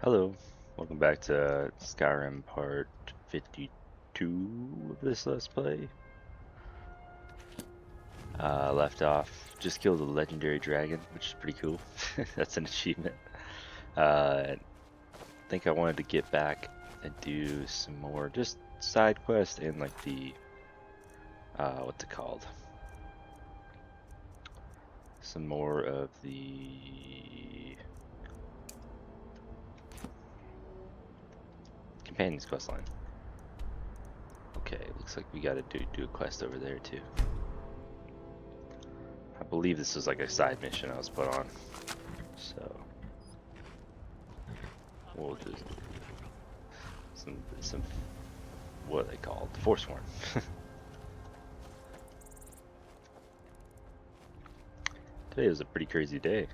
Hello, welcome back to Skyrim part 52 of this Let's Play. Left off, just killed a legendary dragon, which is pretty cool. That's an achievement. I think I wanted to get back and do some more just side quests and like the, what's it called? Some more of the Companion's questline. Okay, looks like we gotta do a quest over there too. I believe this is like a side mission I was put on, so we'll just do some what are they called? Forsworn. Today was a pretty crazy day.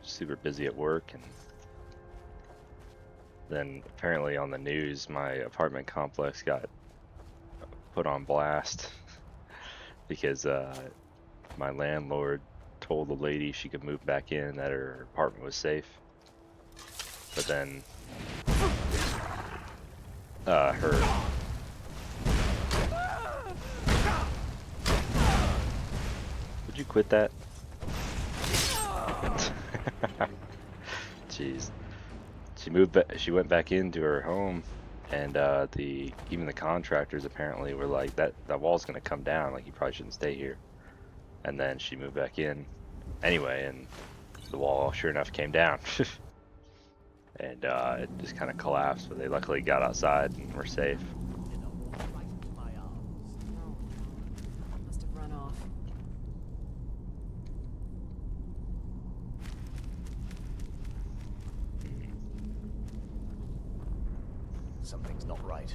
Super busy at work, and then apparently on the news my apartment complex got put on blast because my landlord told the lady she could move back in, that her apartment was safe. But then her would you quit that? Jeez. She went back into her home, and even the contractors apparently were like, that wall's gonna come down, like you probably shouldn't stay here. And then she moved back in anyway, and the wall sure enough came down. And it just kind of collapsed, but they luckily got outside and were safe. Must have run off. Something's not right.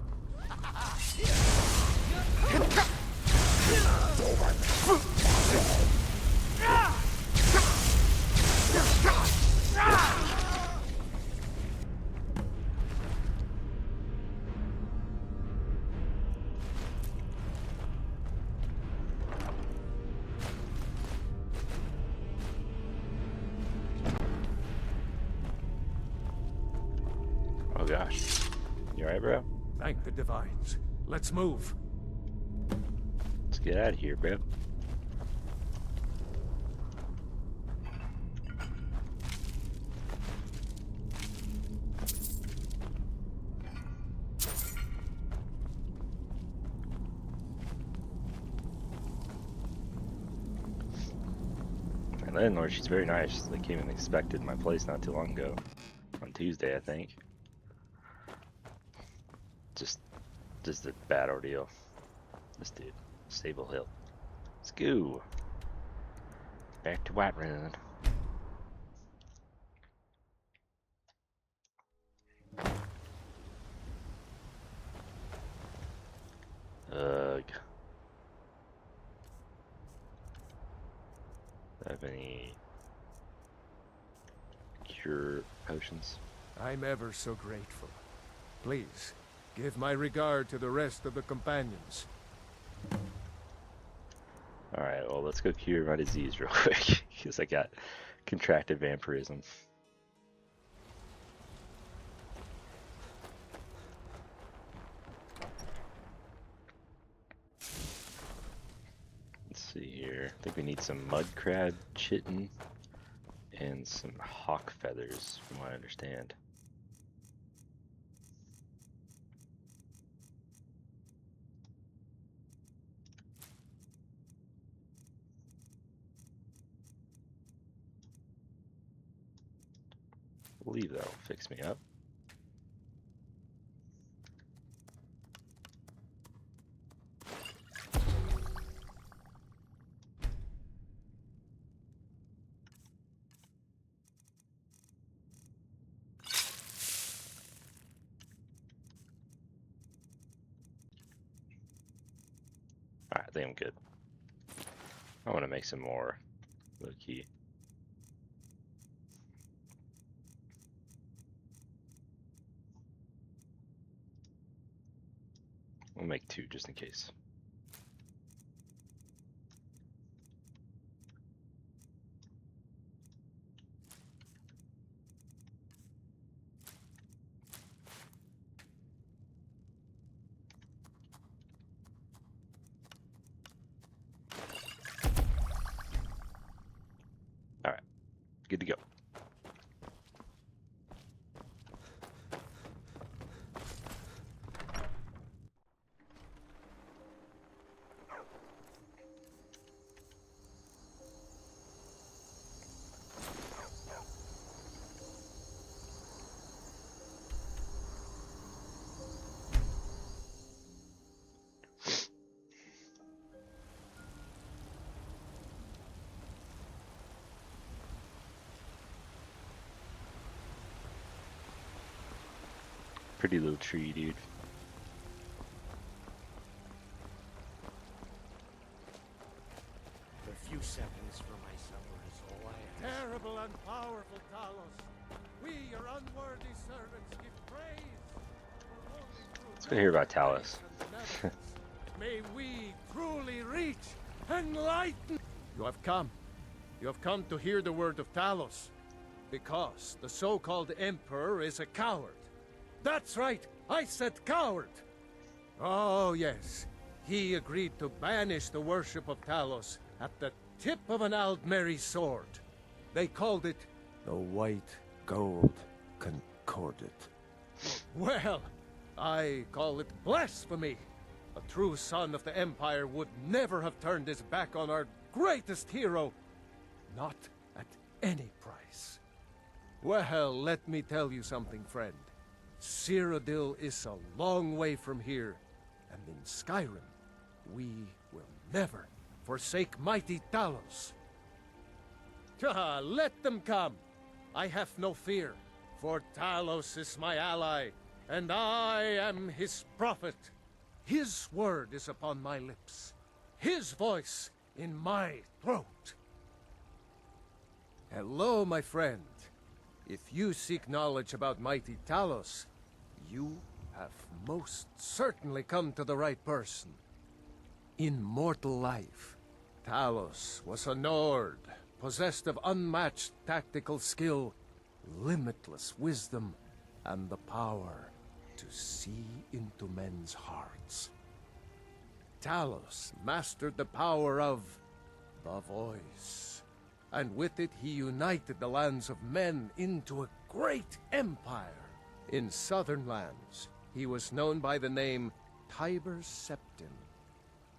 Oh gosh. You alright, bro? Thank the divines. Let's move. Let's get out of here, bro. My landlord, she's very nice. They came and inspected my place not too long ago. On Tuesday, I think. Just a bad ordeal. This dude. Stable Hill. Let's go. Back to Whiterun. Ugh. Do I have any cure potions? I'm ever so grateful. Please, give my regard to the rest of the companions. Alright, well, let's go cure my disease real quick, because I got contracted vampirism. Let's see here. I think we need some mud crab chitin and some hawk feathers, from what I understand. I believe that'll fix me up. Alright, I think I'm good. I want to make some more low key. We'll make two just in case. Good to go. Pretty little tree, dude. A few seconds for my supper is all I ask. Terrible and powerful Talos, we, your unworthy servants, give praise. Let's go hear about Talos. May we truly reach enlighten. You have come. You have come to hear the word of Talos, because the so-called Emperor is a coward. That's right, I said coward. Oh yes, he agreed to banish the worship of Talos at the tip of an Aldmeri sword. They called it the White Gold Concordat. Well, I call it blasphemy. A true son of the Empire would never have turned his back on our greatest hero. Not at any price. Well, let me tell you something, friend. Cyrodiil is a long way from here, and in Skyrim, we will never forsake mighty Talos. Let them come. I have no fear, for Talos is my ally, and I am his prophet. His word is upon my lips, his voice in my throat. Hello, my friend. If you seek knowledge about mighty Talos, you have most certainly come to the right person. In mortal life, Talos was a Nord, possessed of unmatched tactical skill, limitless wisdom, and the power to see into men's hearts. Talos mastered the power of the voice, and with it he united the lands of men into a great empire. In southern lands, he was known by the name Tiber Septim.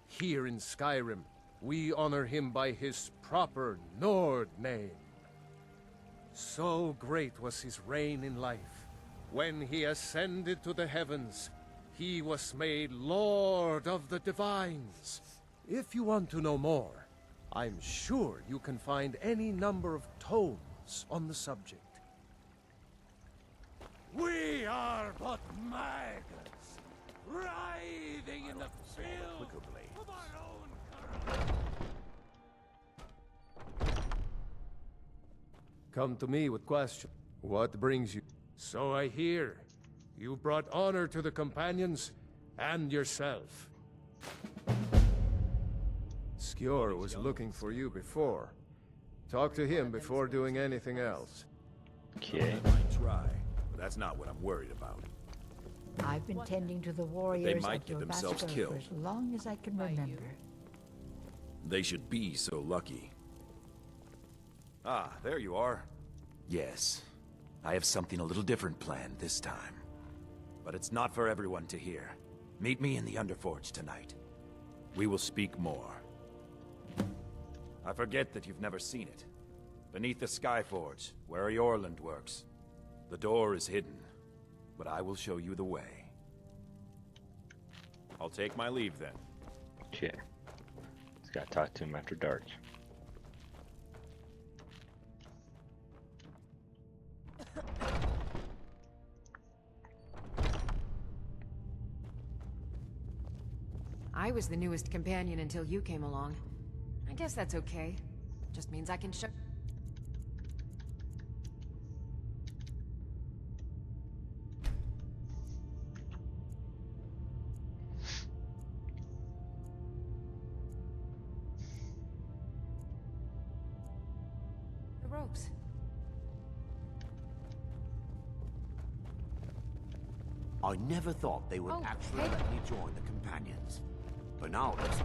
Here in Skyrim, we honor him by his proper Nord name. So great was his reign in life. When he ascended to the heavens, he was made Lord of the Divines. If you want to know more, I'm sure you can find any number of tomes on the subject. We are but maggots, writhing in the filth of our own corruption. Come to me with questions. What brings you? So I hear. You brought honor to the companions and yourself. Skjor was looking for you before. Talk to him before doing anything else. Okay. I might try, but that's not what I'm worried about. I've been tending to the warriors might of get themselves Jorbaskar killed. for as long as I can remember. They should be so lucky. Ah, there you are. Yes. I have something a little different planned this time. But it's not for everyone to hear. Meet me in the Underforge tonight. We will speak more. I forget that you've never seen it. Beneath the Skyforge, where Eorland works. The door is hidden, but I will show you the way. I'll take my leave then. Okay. Just gotta talk to him after dark. I was the newest companion until you came along. I guess that's okay. Just means I can show... the ropes. I never thought they would Oh, actually hey. let me join the companions. But now it's...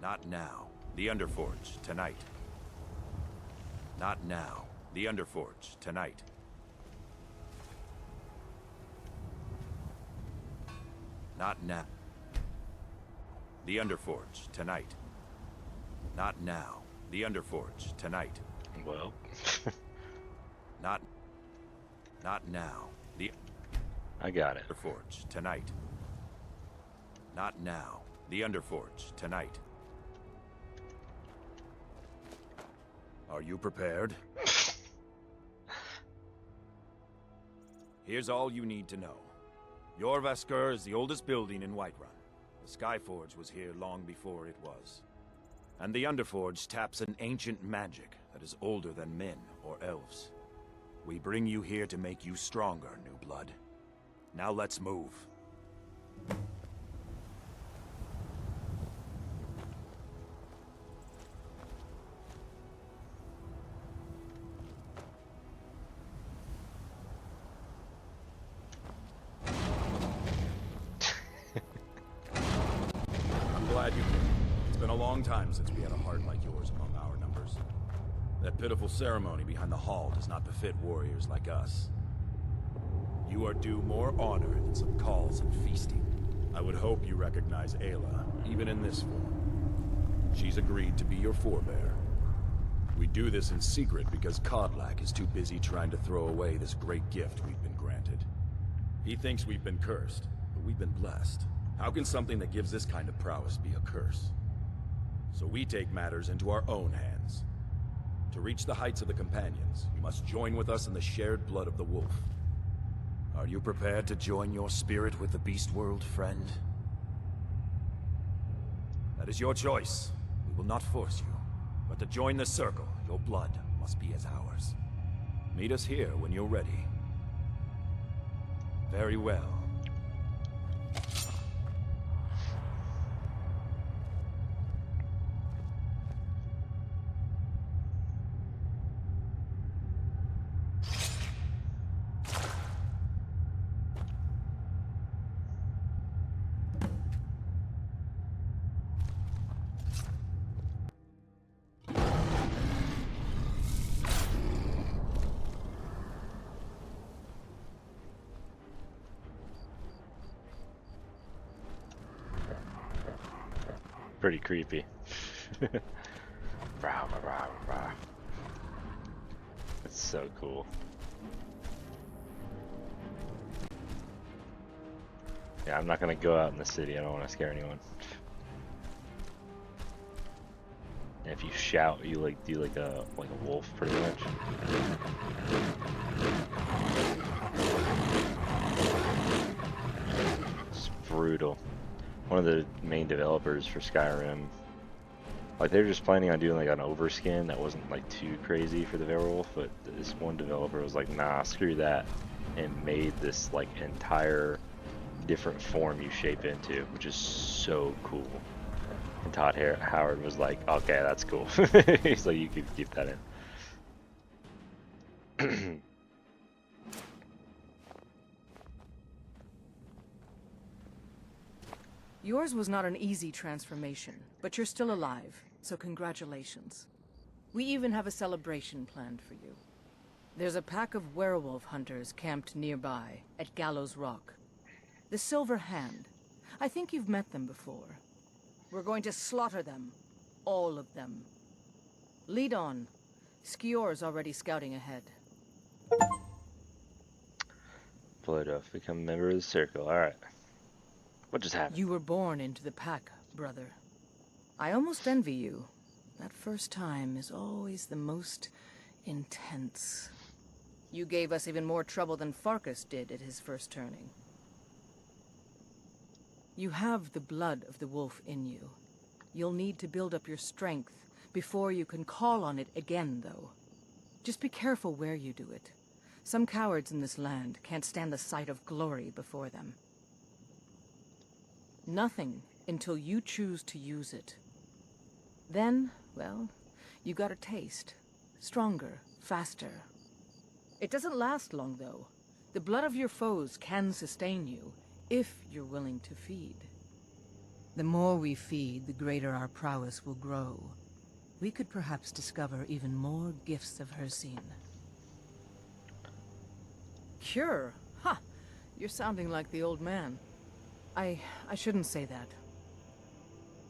Not now. The Underforge, tonight. Not now. The Underforge, tonight. Not now. The Underforge, tonight. Not now. The Underforge, tonight. Well. Not now. The I got it. Underforge, tonight. Not now. The Underforge, tonight. Are you prepared? Here's all you need to know. Jorvaskr is the oldest building in Whiterun. The Skyforge was here long before it was. And the Underforge taps an ancient magic that is older than men or elves. We bring you here to make you stronger, new blood. Now let's move. I'm glad you came. It's been a long time since we had a heart like yours among our numbers. That pitiful ceremony behind the hall does not befit warriors like us. You are due more honor than some calls and feasting. I would hope you recognize Ayla, even in this form. She's agreed to be your forebear. We do this in secret because Kodlak is too busy trying to throw away this great gift we've been granted. He thinks we've been cursed, but we've been blessed. How can something that gives this kind of prowess be a curse? So we take matters into our own hands. To reach the heights of the Companions, you must join with us in the shared blood of the wolf. Are you prepared to join your spirit with the beast world, friend? That is your choice. We will not force you. But to join the circle, your blood must be as ours. Meet us here when you're ready. Very well. Pretty creepy. Rah, rah, rah, rah. It's so cool. Yeah, I'm not gonna go out in the city. I don't want to scare anyone. And if you shout, you like do like a wolf, pretty much. It's brutal. One of the main developers for Skyrim, like they were just planning on doing like an overskin that wasn't like too crazy for the werewolf, but this one developer was like, nah, screw that, and made this like entire different form you shape into, which is so cool. And Todd Howard was like, okay, that's cool. He's like, you can keep that in. Yours was not an easy transformation, but you're still alive, so congratulations. We even have a celebration planned for you. There's a pack of werewolf hunters camped nearby, at Gallows Rock. The Silver Hand. I think you've met them before. We're going to slaughter them. All of them. Lead on. Skior's already scouting ahead. Blood off, become a member of the circle. Alright. What just happened? You were born into the pack, brother. I almost envy you. That first time is always the most intense. You gave us even more trouble than Farkas did at his first turning. You have the blood of the wolf in you. You'll need to build up your strength before you can call on it again, though. Just be careful where you do it. Some cowards in this land can't stand the sight of glory before them. Nothing until you choose to use it. Then, well, you got a taste. Stronger, faster. It doesn't last long, though. The blood of your foes can sustain you, if you're willing to feed. The more we feed, the greater our prowess will grow. We could perhaps discover even more gifts of Hercine. Cure? Ha! You're sounding like the old man. I shouldn't say that.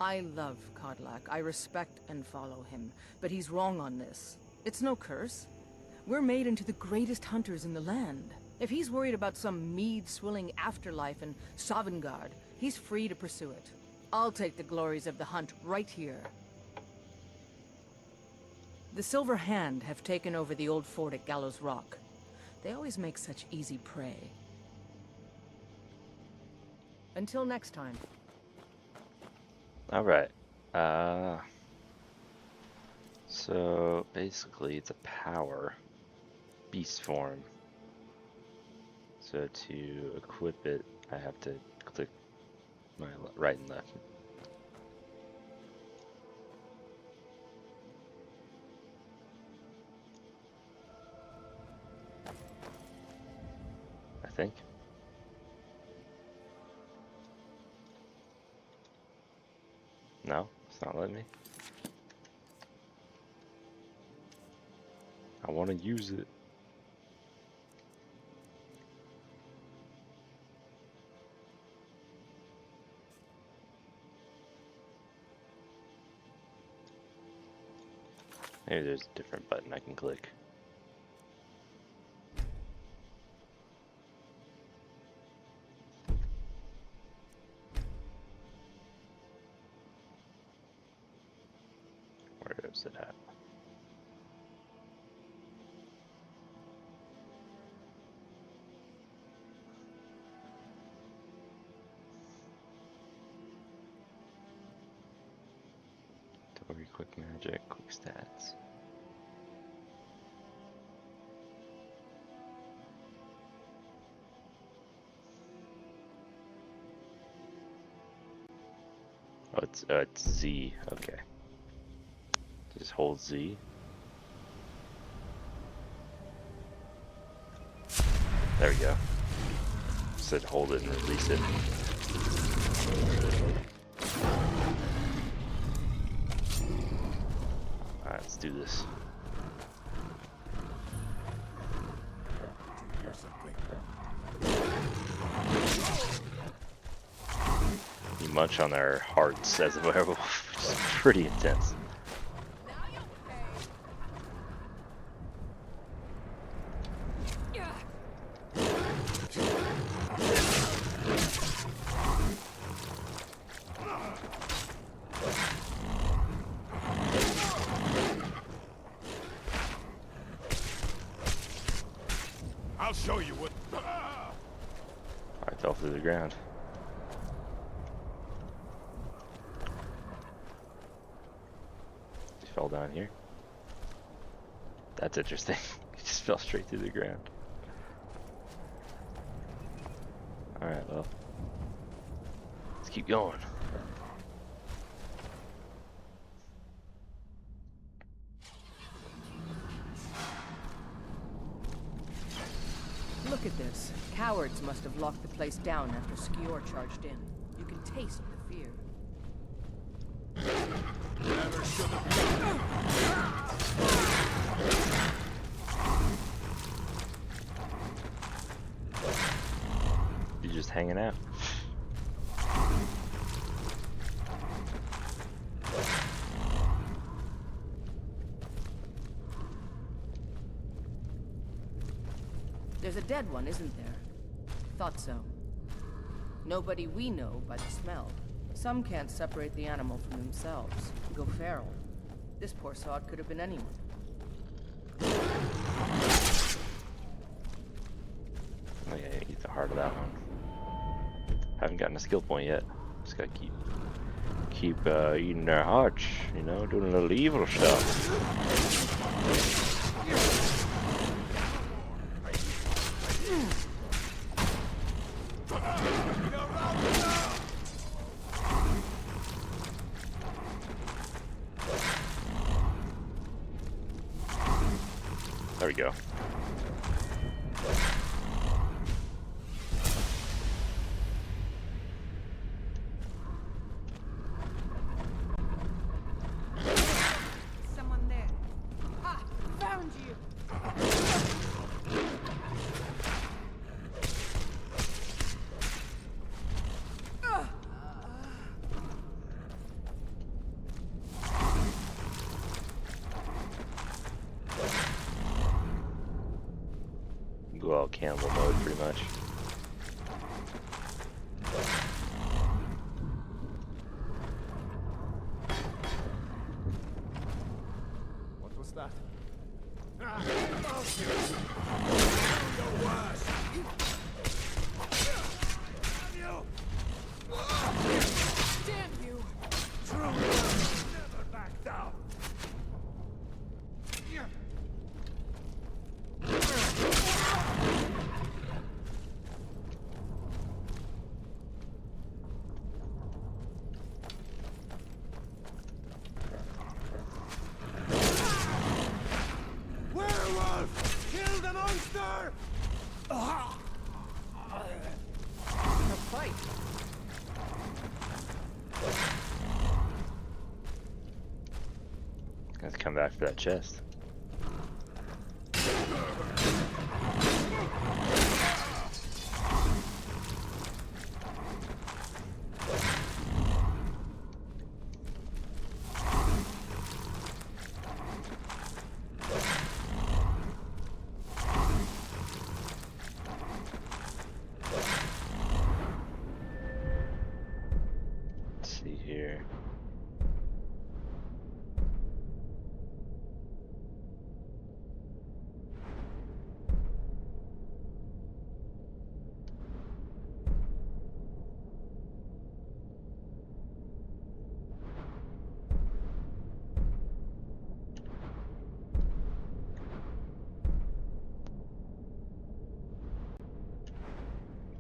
I love Kodlak. I respect and follow him. But he's wrong on this. It's no curse. We're made into the greatest hunters in the land. If he's worried about some mead-swilling afterlife in Sovngarde, he's free to pursue it. I'll take the glories of the hunt right here. The Silver Hand have taken over the old fort at Gallows Rock. They always make such easy prey. Until next time. Alright. So basically it's a power beast form. So to equip it, I have to click my right and left. I think. No, it's not letting me. I want to use it. Maybe there's a different button I can click. Where is it at? Story, quick magic, quick stats. Oh, it's Z. Okay. Just hold Z. There we go. Said hold it and release it. Alright, let's do this. You munch on their hearts as a werewolf, which is pretty intense. I'll show you what. I fell through the ground. He fell down here. That's interesting. He just fell straight through the ground. Alright, well. Let's keep going. Look at this. Cowards must have locked the place down after Skior charged in. You can taste the fear. Never should have. You just hanging out. There's a dead one, isn't there? Thought so. Nobody we know by the smell. Some can't separate the animal from themselves. Go feral. This poor sod could have been anyone. Oh yeah, eat the heart of that one. Haven't gotten a skill point yet. Just gotta keep eating their hearts, you know, doing a little evil stuff. There we go. well, cannibal mode pretty much. What was that? Damn you! Never back down. Werewolf! Kill the monster! A fight. Let's come back for that chest. Let's see here.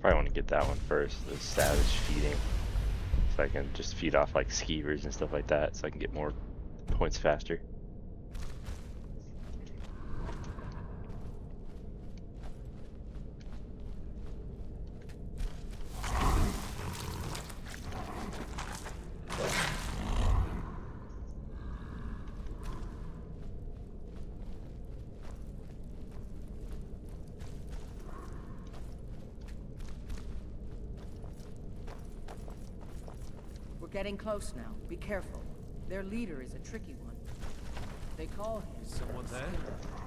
Probably want to get that one first, the savage feeding. So I can just feed off like skeevers and stuff like that, so I can get more points faster. We're getting close now. Be careful. Their leader is a tricky one. They call him. Is someone there?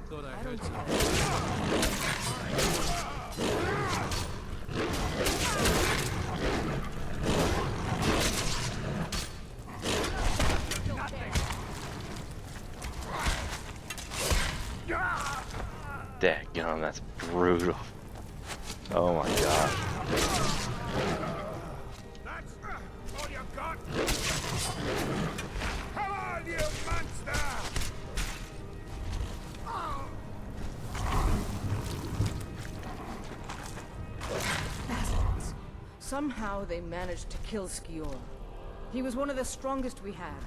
Thought I heard don't something. Dadgum, that's brutal. Oh my god. That's all you got? Come on, you monster! Bastards. Somehow they managed to kill Skior. He was one of the strongest we had,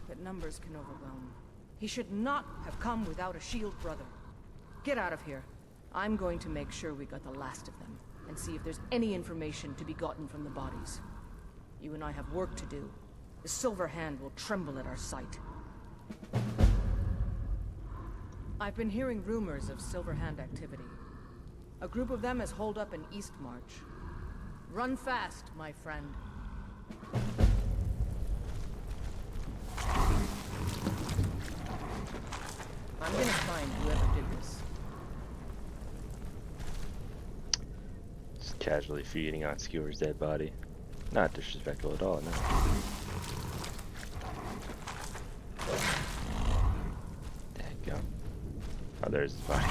but numbers can overwhelm. He should not have come without a shield brother. Get out of here. I'm going to make sure we got the last of them, and see if there's any information to be gotten from the bodies. You and I have work to do. The Silver Hand will tremble at our sight. I've been hearing rumors of Silver Hand activity. A group of them has holed up in East March. Run fast, my friend. I'm gonna find whoever did this. Just casually feeding on Skewer's dead body. Not disrespectful at all, no. Dadgum. Oh, there's his body.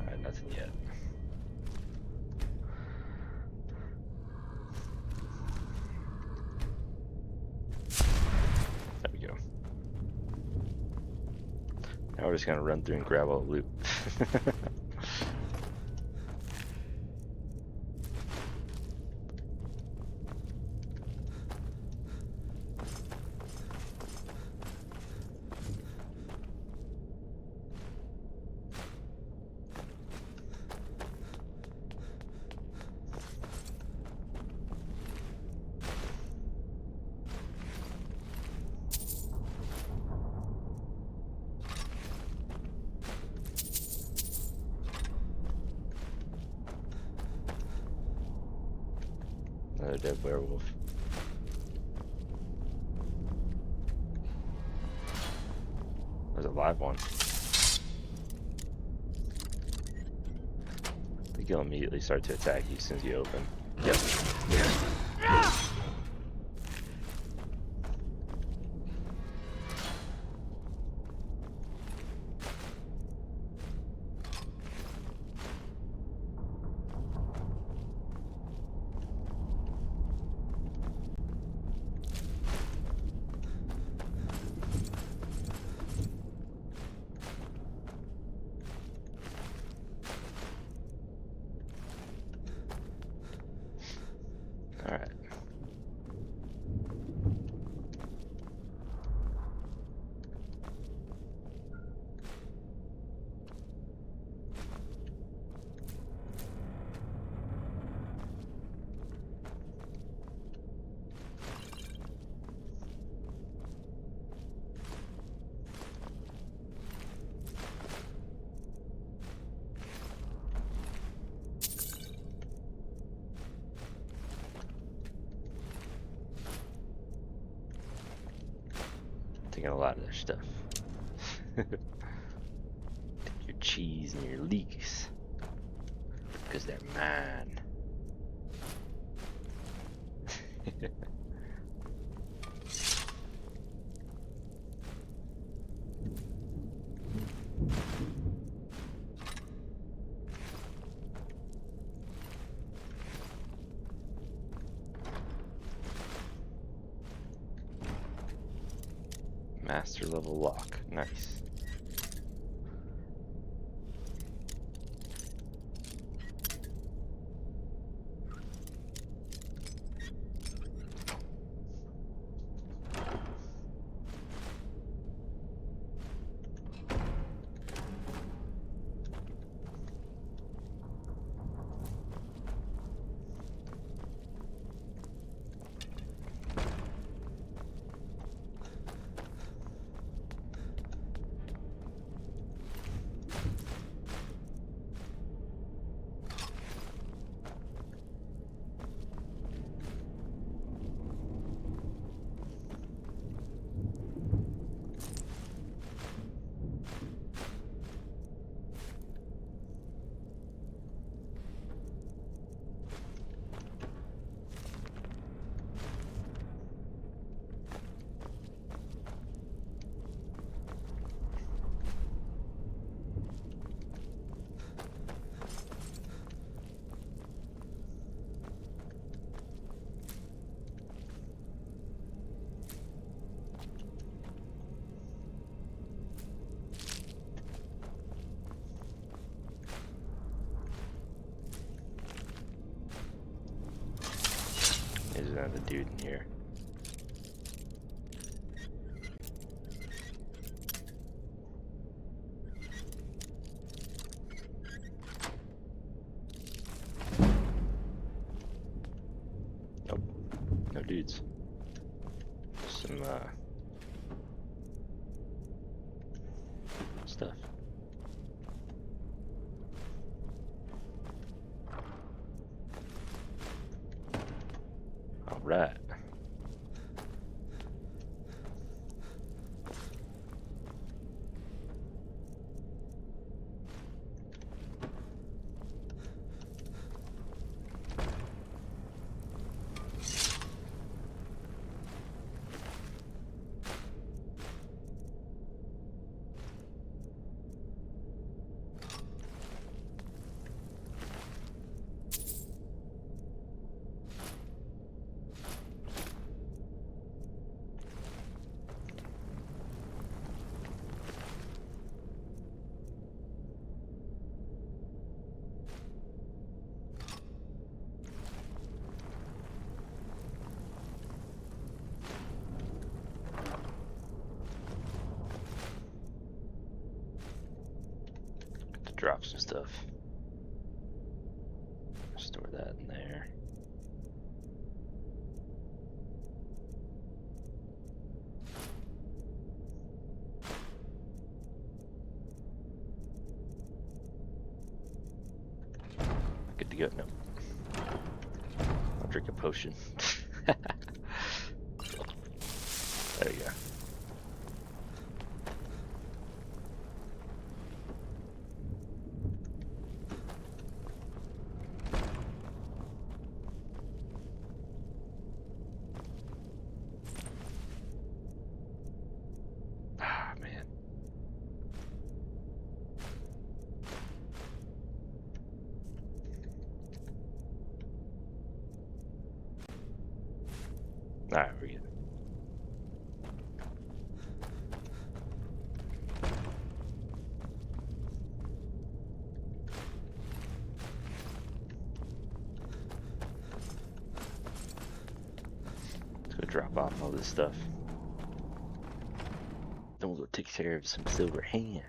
Alright, nothing yet. There we go. Now we're just gonna run through and grab all the loot. Another dead werewolf. There's a live one. I think he'll immediately start to attack you as soon as you open. Yep. Alright. Taking a lot of their stuff. Your cheese and your leeks. Because they're mine. Master level lock. Nice. There's another dude in here. Nope. No dudes. Some stuff. All right. Drop some stuff. Store that in there. Good to go. No. drink a potion. There you go. Ah, man. Alright, we're good. Let's go drop off all this stuff. Then we'll go take care of some silver hand.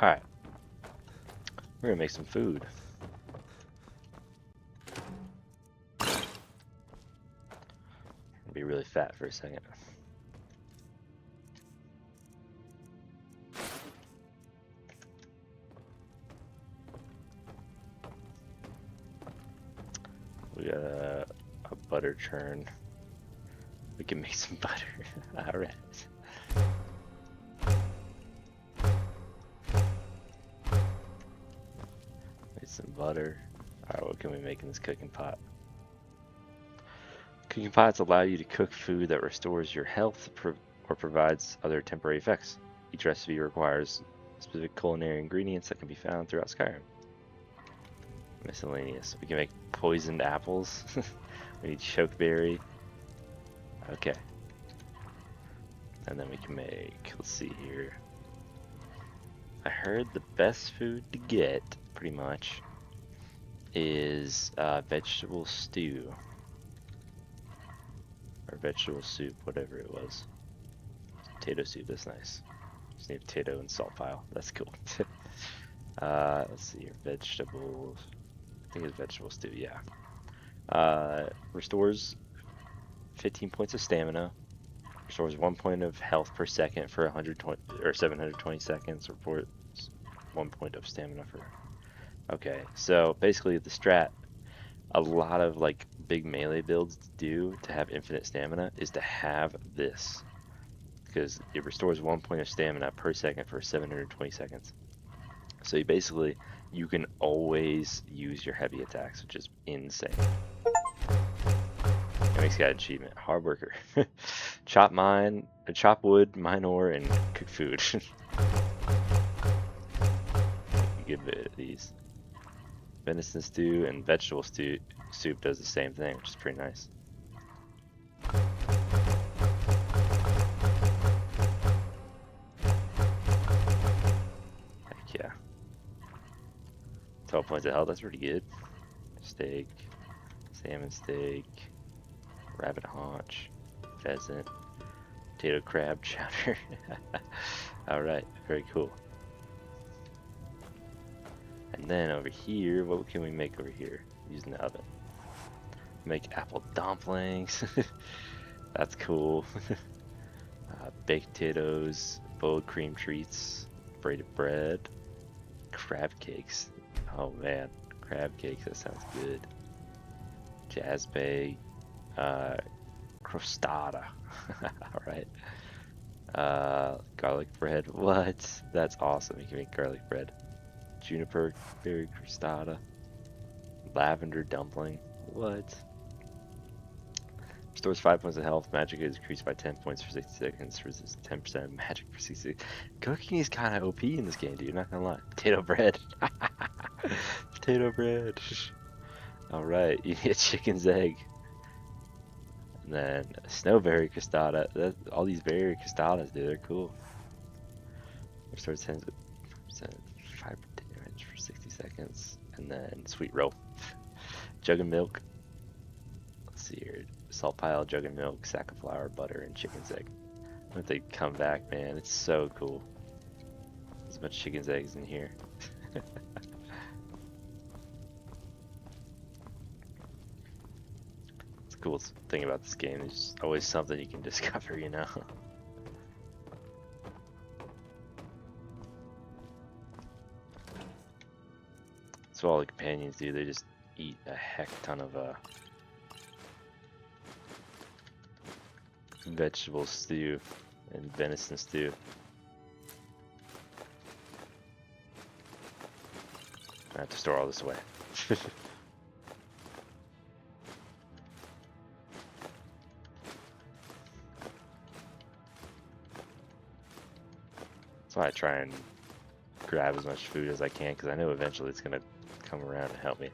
Alright. We're gonna make some food. Be really fat for a second. We got a butter churn. We can make some butter. Alright. Make some butter. Alright, what can we make in this cooking pot? Cooking pots allow you to cook food that restores your health or provides other temporary effects. Each recipe requires specific culinary ingredients that can be found throughout Skyrim. Miscellaneous. We can make poisoned apples. We need chokeberry. Okay. And then we can make, let's see here. I heard the best food to get, pretty much, is vegetable stew. Or vegetable soup, whatever it was. Potato soup, that's nice. Just need potato and salt pile. That's cool. Let's see here. Vegetables. I think it's vegetable stew, yeah. Restores 15 points of stamina. Restores 1 point of health per second for 120 or 720 seconds. Reports 1 point of stamina for. Okay, so basically the strat a lot of like big melee builds do to have infinite stamina is to have this, because it restores 1 point of stamina per second for 720 seconds. So you can always use your heavy attacks, which is insane. It makes got an achievement. Hard worker. Chop wood, mine ore, and cook food. Good bit of these. Venison stew and vegetable soup does the same thing, which is pretty nice. Heck yeah. 12 points of health, that's pretty good. Steak, salmon steak, rabbit haunch, pheasant, potato crab chowder. Alright, very cool. And then over here, what can we make over here using the oven? Make apple dumplings. That's cool. Baked potatoes, boiled cream treats, braided bread, crab cakes. Oh man, crab cakes, that sounds good. Jazz bake, crostata. Alright. Garlic bread. What? That's awesome. You can make garlic bread. Juniper berry crostata. Lavender dumpling. What? Restores 5 points of health. Magic is increased by 10 points for 60 seconds. Resists 10% magic for 60. Cooking is kind of OP in this game, dude. Not gonna lie. Potato bread. Potato bread. Alright, you need a chicken's egg. And then snowberry crostata. All these berry crostatas, dude, they're cool. Restores 10% 5 damage for 60 seconds. And then sweet roll. Jug of milk. Let's see here. Salt pile, jug of milk, sack of flour, butter, and chicken's egg. If they come back, man, it's so cool. There's a bunch of chicken's eggs in here. It's the cool thing about this game. There's always something you can discover, you know? That's what all the companions do. They just eat a heck ton of vegetable stew and venison stew. I have to store all this away. That's why I try and grab as much food as I can, because I know eventually it's going to come around and help me.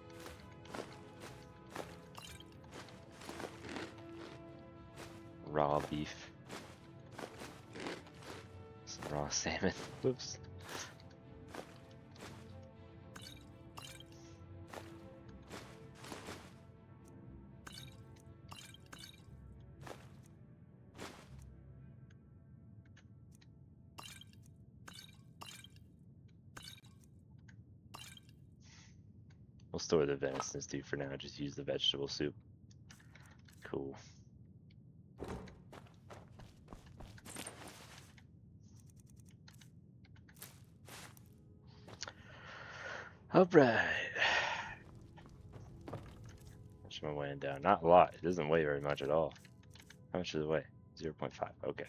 Raw beef. Some raw salmon. Whoops. We'll store the venison stew for now, just use the vegetable soup. Cool. Alright. am I weighing down? Not a lot. It doesn't weigh very much at all. How much does it weigh? 0.5. Okay.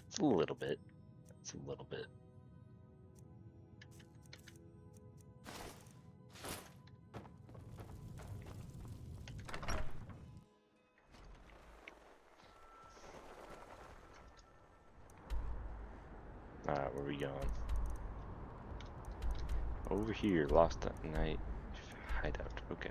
It's a little bit. It's a little bit. Alright, where are we going? Over here, lost at night. Hideout. Okay.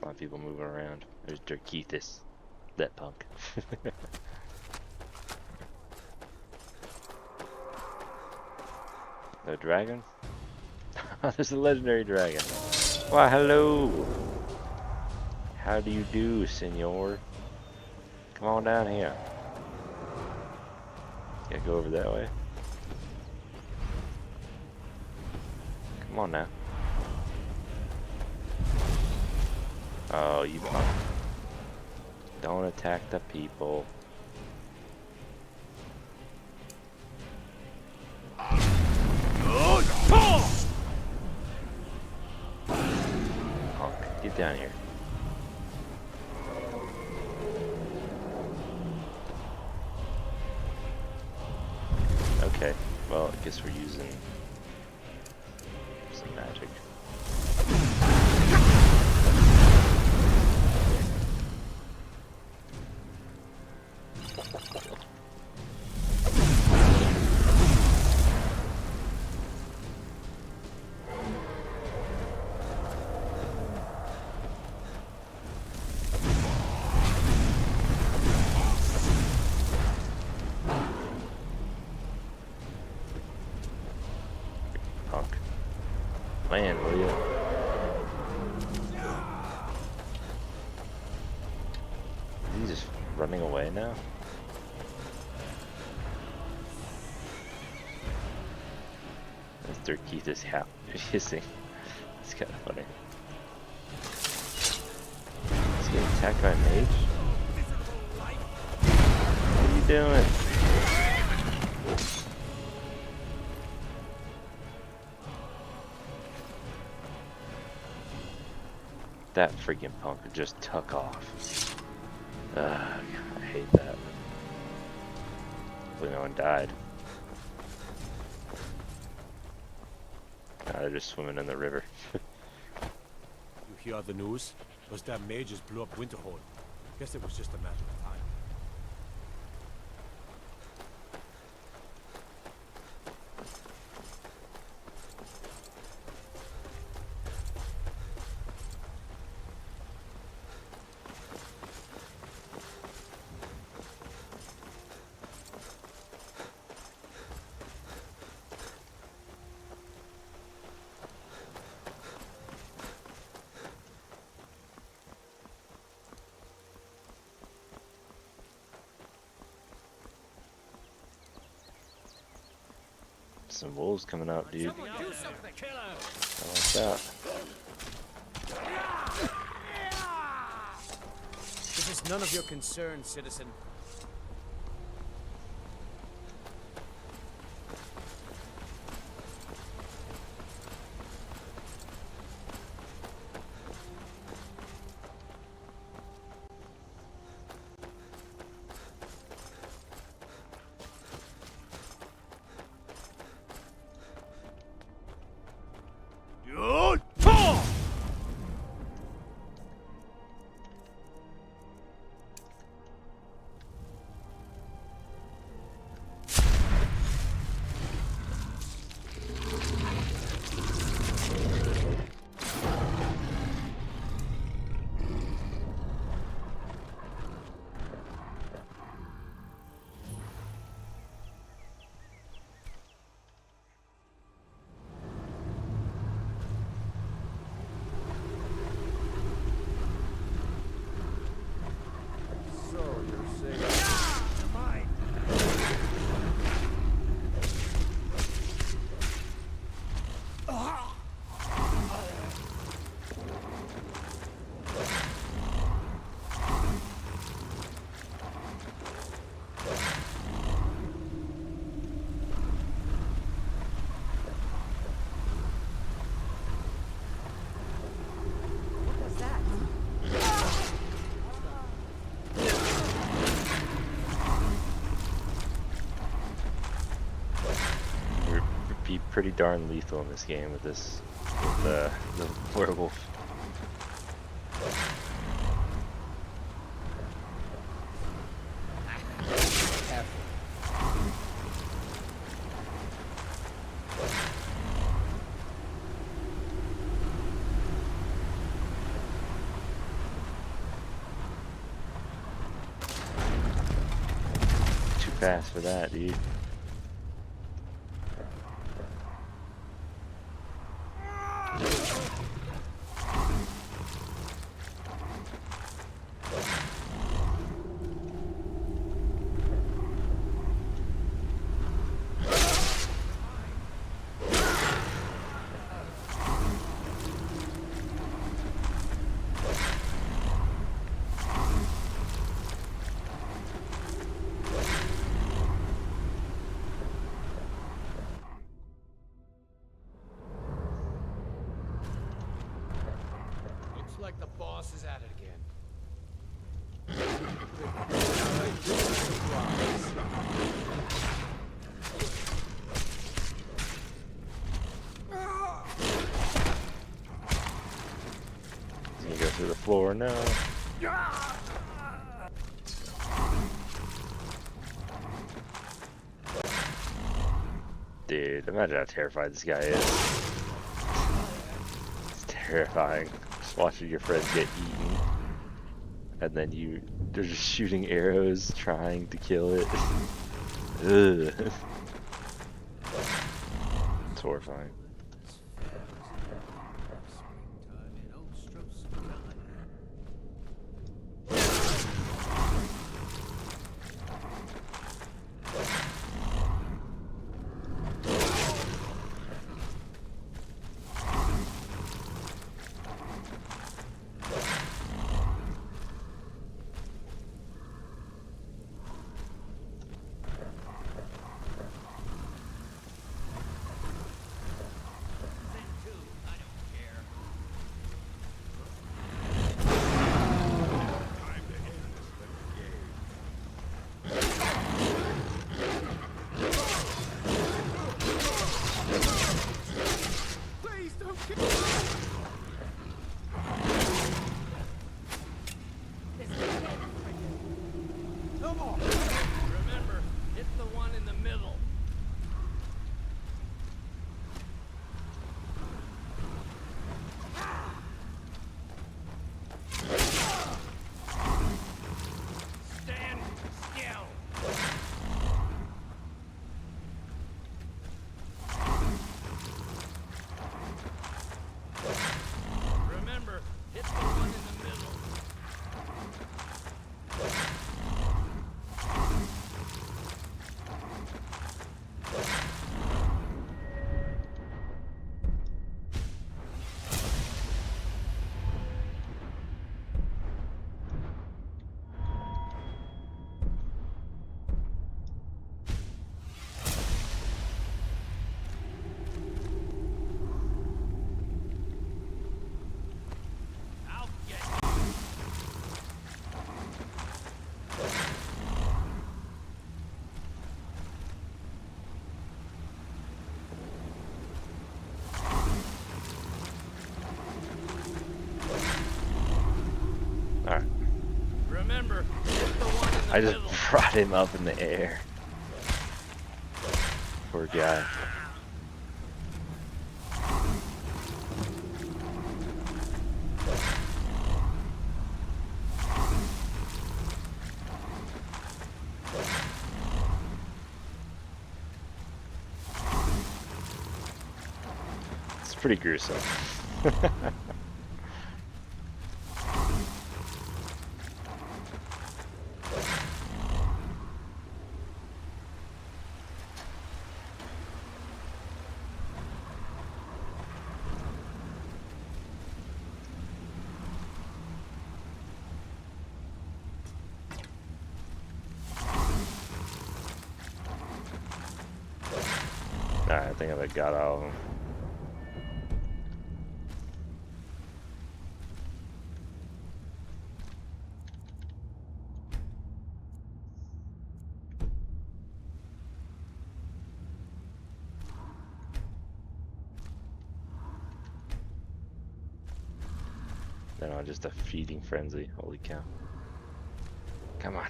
A lot of people moving around. There's Dirkeethus, that punk. The dragon? There's a legendary dragon. Why, hello! How do you do, senor? Come on down here. Gotta go over that way. Come on now. Oh, you punk. Don't attack the people. Punk, get down here. Okay, well, I guess we're using some magic. Punk. Man, will you? Is he just running away now? Mr. Keith is hissing. It's kind of funny. He's getting attacked by a mage? What are you doing? That freaking punk just took off. I hate that. Hopefully no one died. They're just swimming in the river. You hear the news? Those damn mages blew up Winterhold. Guess it was just a matter of time. Some wolves coming out, dude. Watch out. This is none of your concern, citizen. pretty darn lethal in this game with the werewolf. Too fast for that, dude. Looks like the boss is at it again. He's gonna go through the floor now. Dude, imagine how terrified this guy is. It's terrifying. Just watching your friend get eaten. And then they're just shooting arrows trying to kill it. Ugh. It's horrifying. Remember, hit the one in the middle. Stand still. Remember, hit the one in the middle. I'll get you. Alright. Remember, hit the one in the I just middle. brought him up in the air. Poor guy. It's pretty gruesome. Alright, I think I got all of them. They're not just a feeding frenzy. Holy cow. Come on.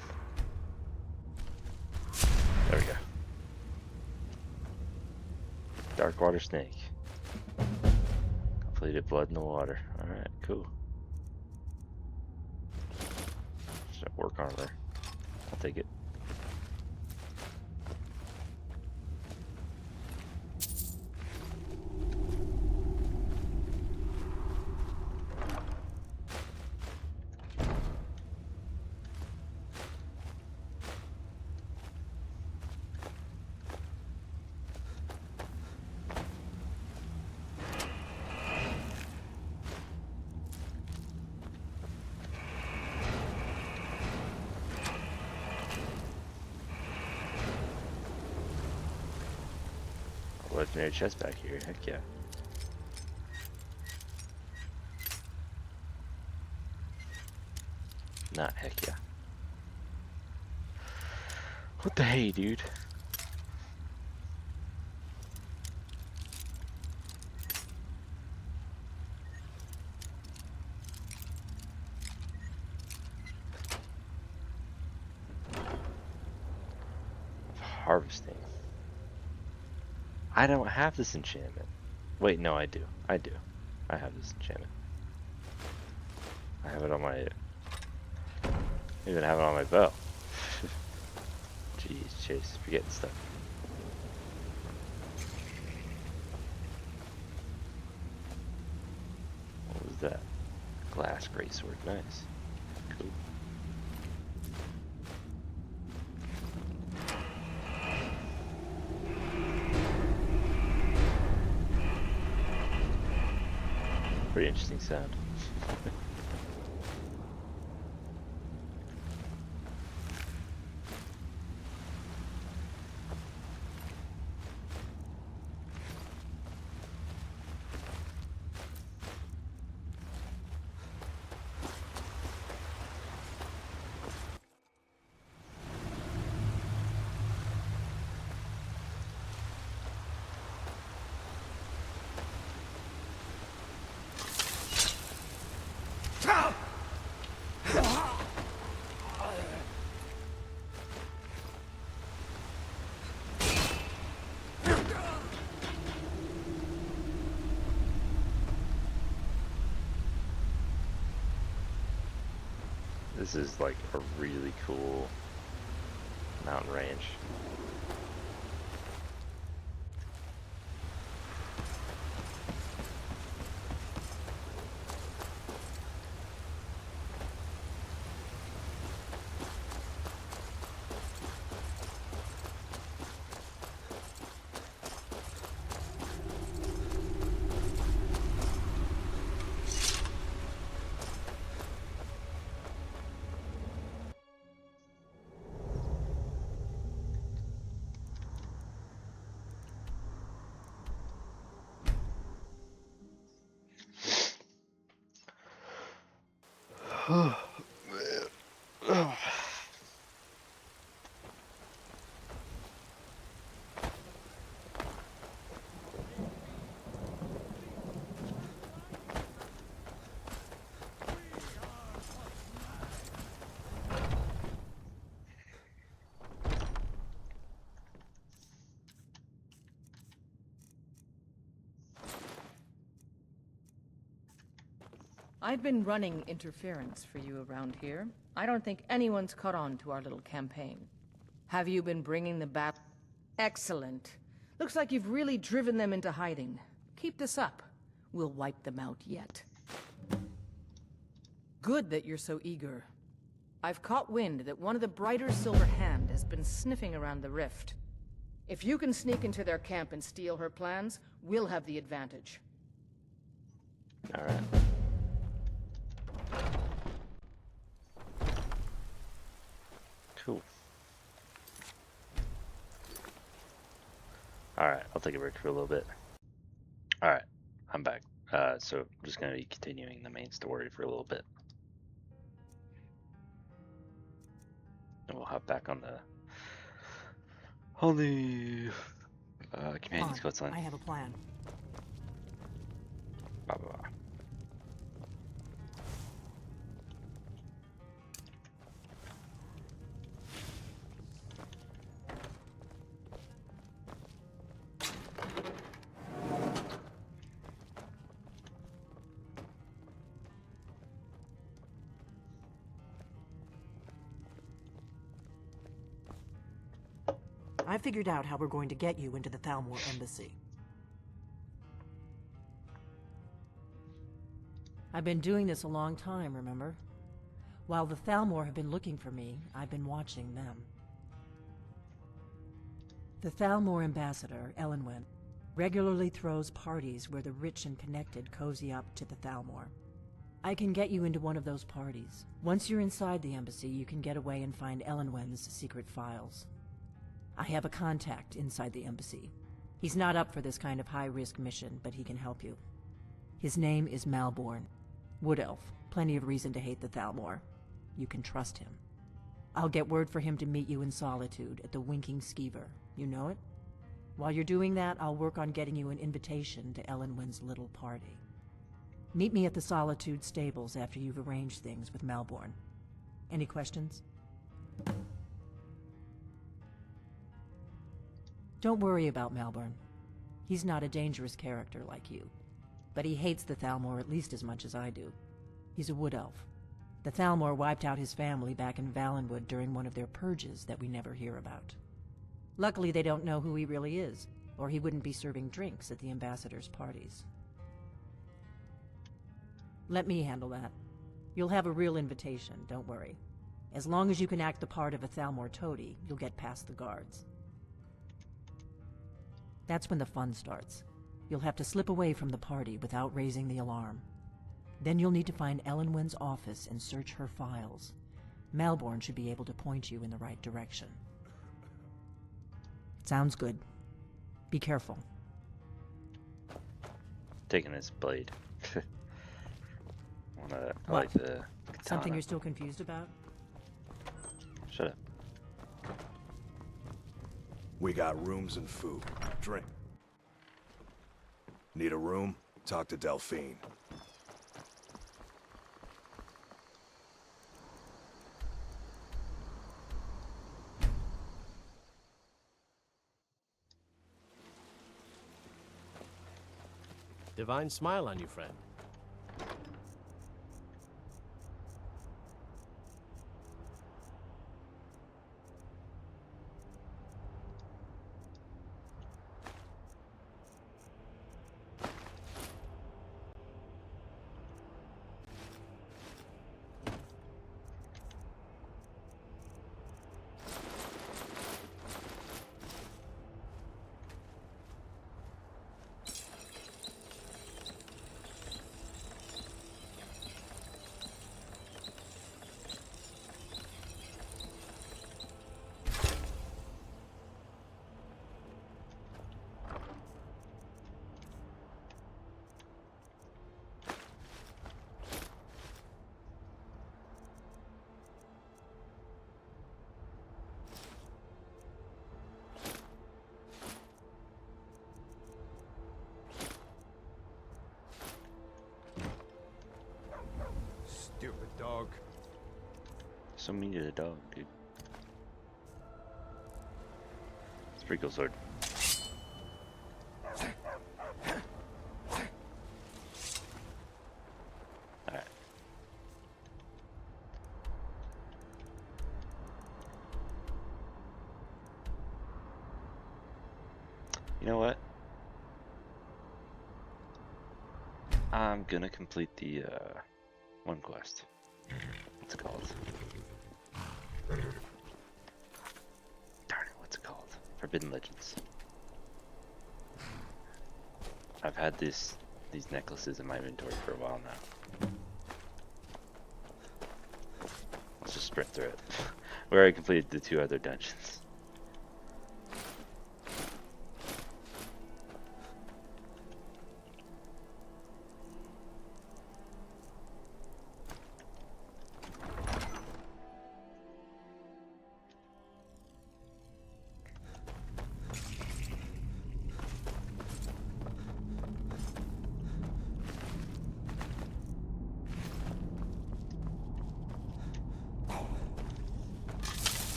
There we go. Dark water snake. Completed blood in the water. Alright, cool. Should work armor. I'll take it. Legendary chest back here, heck yeah. Not heck yeah. What the hey, dude? Harvesting. I don't have this enchantment. Wait, no, I do. I do. I have this enchantment. I have it on my... I even have it on my bow. Jeez, Chase, forgetting stuff. What was that? Glass greatsword, nice. Cool. Pretty interesting sound. This is like a really cool mountain range. Oh, man. Oh. I've been running interference for you around here. I don't think anyone's caught on to our little campaign. Have you been bringing the bat? Excellent. Looks like you've really driven them into hiding. Keep this up. We'll wipe them out yet. Good that you're so eager. I've caught wind that one of the Brighter Silver Hand has been sniffing around the rift. If you can sneak into their camp and steal her plans, we'll have the advantage. All right. Cool. Alright, I'll take a break for a little bit. Alright, I'm back. So I'm just going to be continuing the main story for a little bit. And we'll hop back on the companion scout line. I have a plan. Blah, blah, blah. I figured out how we're going to get you into the Thalmor embassy. I've been doing this a long time, remember? While the Thalmor have been looking for me, I've been watching them. The Thalmor ambassador, Elenwen, regularly throws parties where the rich and connected cozy up to the Thalmor. I can get you into one of those parties. Once you're inside the embassy, you can get away and find Elenwen's secret files. I have a contact inside the embassy. He's not up for this kind of high-risk mission, but he can help you. His name is Malborn. Wood Elf. Plenty of reason to hate the Thalmor. You can trust him. I'll get word for him to meet you in Solitude at the Winking Skeever. You know it? While you're doing that, I'll work on getting you an invitation to Elenwen's little party. Meet me at the Solitude stables after you've arranged things with Malborn. Any questions? Don't worry about Malborn. He's not a dangerous character like you. But he hates the Thalmor at least as much as I do. He's a wood elf. The Thalmor wiped out his family back in Valenwood during one of their purges that we never hear about. Luckily, they don't know who he really is, or he wouldn't be serving drinks at the ambassador's parties. Let me handle that. You'll have a real invitation, don't worry. As long as you can act the part of a Thalmor toady, you'll get past the guards. That's when the fun starts. You'll have to slip away from the party without raising the alarm. Then you'll need to find Elenwen's office and search her files. Malborn should be able to point you in the right direction. Sounds good. Be careful. Taking his blade. I What? like the katana. Something you're still confused about? Shut up. We got rooms and food. Drink. Need a room? Talk to Delphine. Divine smile on you, friend. Stupid dog. So mean to the dog, dude. It's a pretty cool sword. Alright. You know what? I'm gonna complete the one quest. What's it called? Darn it, what's it called? Forbidden Legends. I've had these necklaces in my inventory for a while now. Let's just sprint through it. We already completed the 2 other dungeons.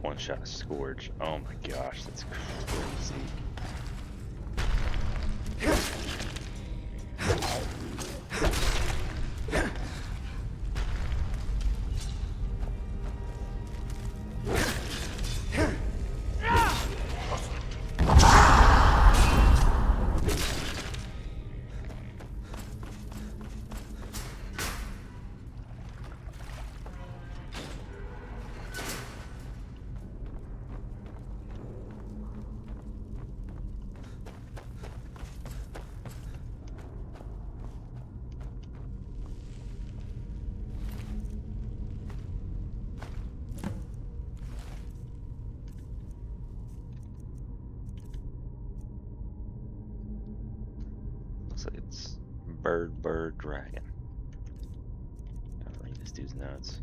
One-shot Scourge. Oh my gosh, that's crazy. Looks like it's bird, dragon. Gotta read this dude's notes.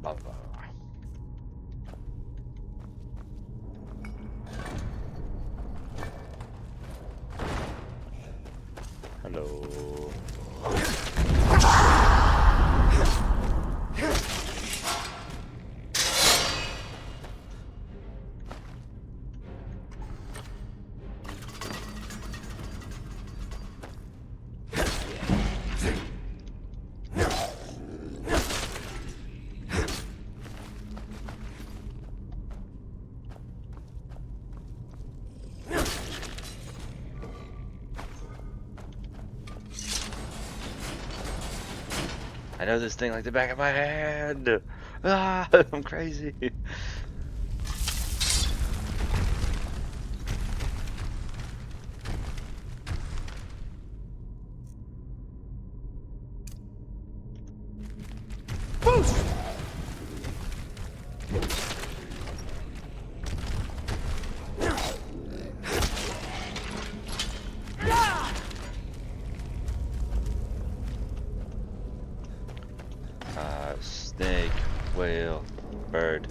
Blah, blah, blah. Hello. I know this thing like the back of my hand. Ah, I'm crazy. Snake, whale, bird.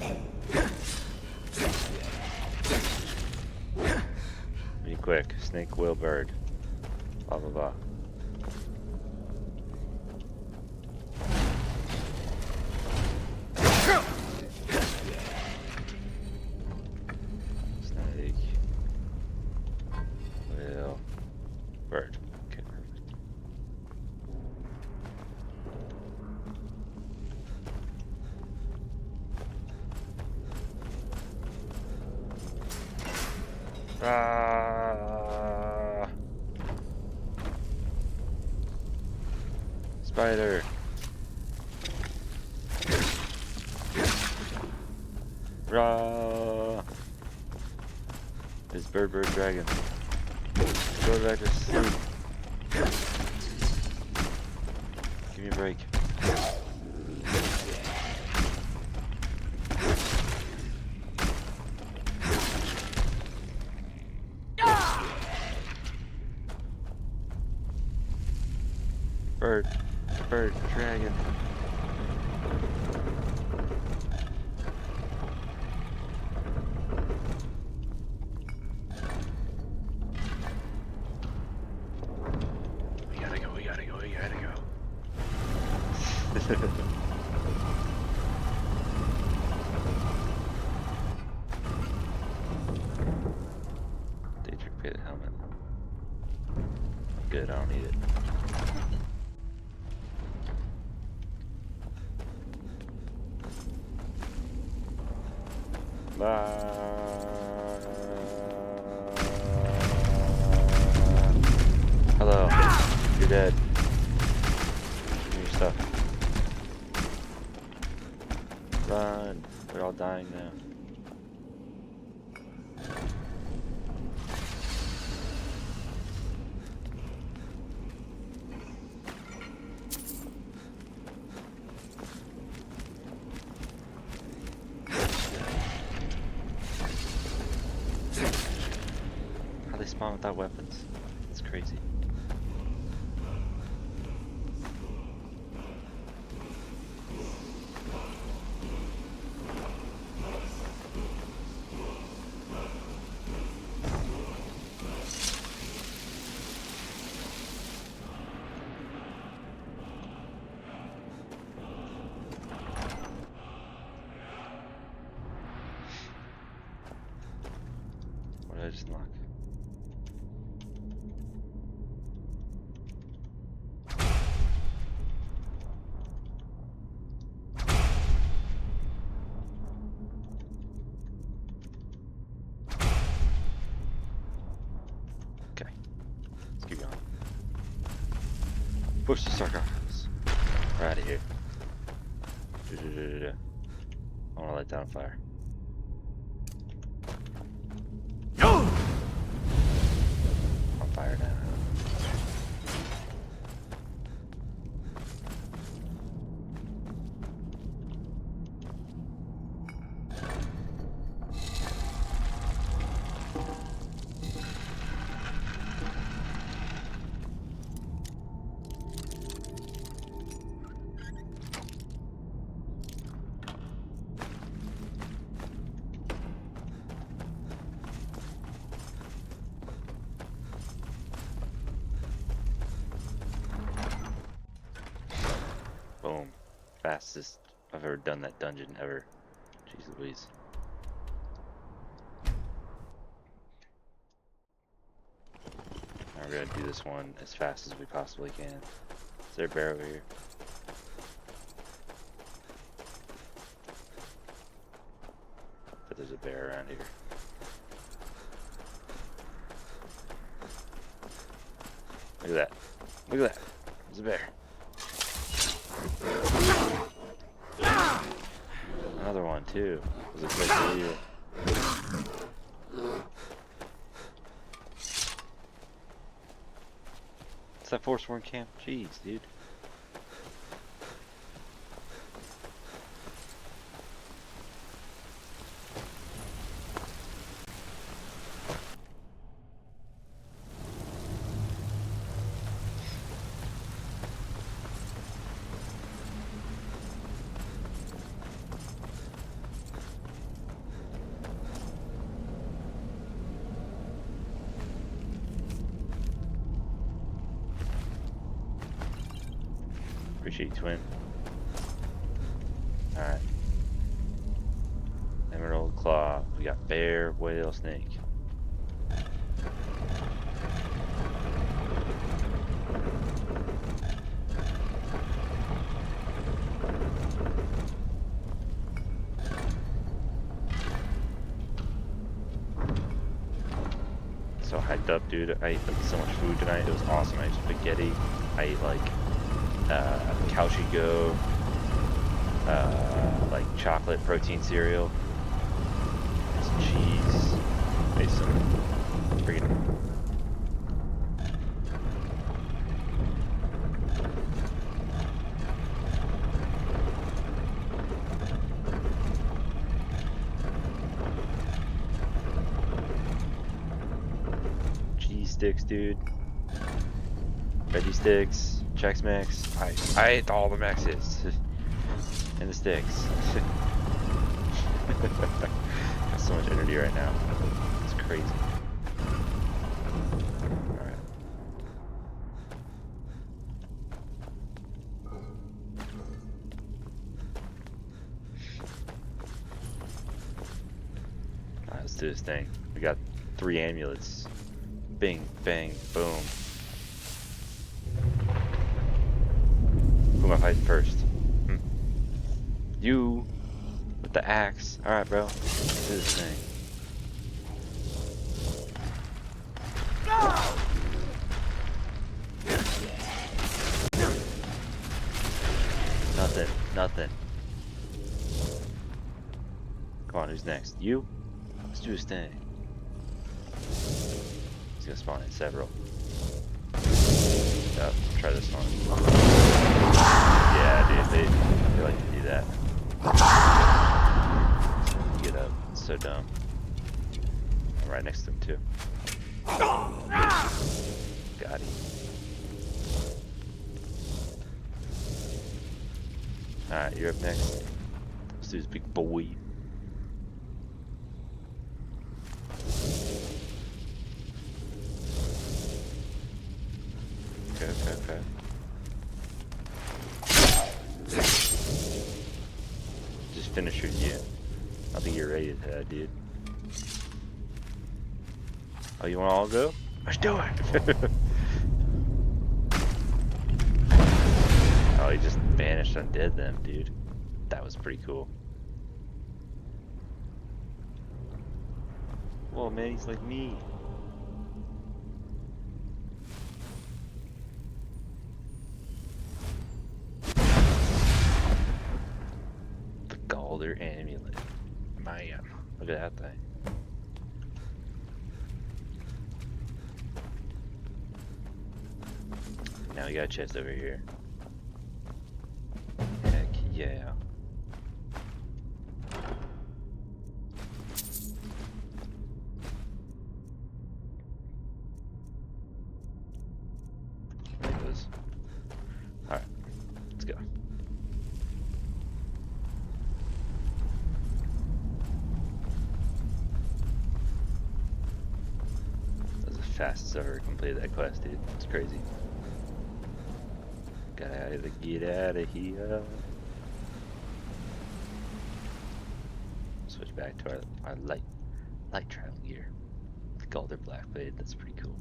Be quick. Snake, whale, bird. Blah blah blah. Snake, whale, bird. Okay, perfect. Ah! Spider. Rah! It's bird, dragon. Go back to sleep. Give me a break. Bird, dragon. We gotta go. Daedric Pit helmet. Good, I don't need it. Hello. You're dead. Give me your stuff. Run. They're all dying now. How they spawn without weapons? It's crazy. What did I just unlock? Okay, let's keep going. Push the sarcophagus. We're out of here. I want to light down a fire. On fire now. fastest I've ever done that dungeon ever. Jeez Louise. Now we're gonna do this one as fast as we possibly can. Is there a bear over here? But there's a bear around here. Look at that. Look at that. There's a bear. Another one too. Was a place to leave. It's that Forsworn camp. Jeez, dude. Appreciate you, twin. Alright. Emerald claw. We got bear, whale, snake. So hyped up, dude. I ate so much food tonight. It was awesome. I ate spaghetti. I ate like Calcio, like chocolate protein cereal, some cheese, made some freaking cheese sticks, dude. Veggie sticks. Chex Mix. I ate all the Maxes. And the sticks. Got so much energy right now. It's crazy. Alright. Alright, let's do this thing. We got 3 amulets. Bing, bang, boom. Who am I fighting first? You with the axe. Alright, bro. Let's do this thing. Nothing. Nothing. Come on, who's next? You? Let's do this thing. He's gonna spawn in several. Yep, try this one. Yeah, dude, they like to do that. Get up. It's so dumb. I'm right next to him, too. Got him. Alright, you're up next. Let's do this big boy. Okay. Just finish her, yeah. I think you're ready to that, dude. Oh, you wanna all go? Let's do it! Oh, he just vanished undead them, dude. That was pretty cool. Whoa, man, he's like me. Galder amulet. Man, look at that thing. Now we got a chest over here. Heck yeah. Alright, let's go. Fastest I've ever completed that quest, dude. It's crazy. Gotta get out of here. back to our light travel gear. The Galder Black Blade, that's pretty cool.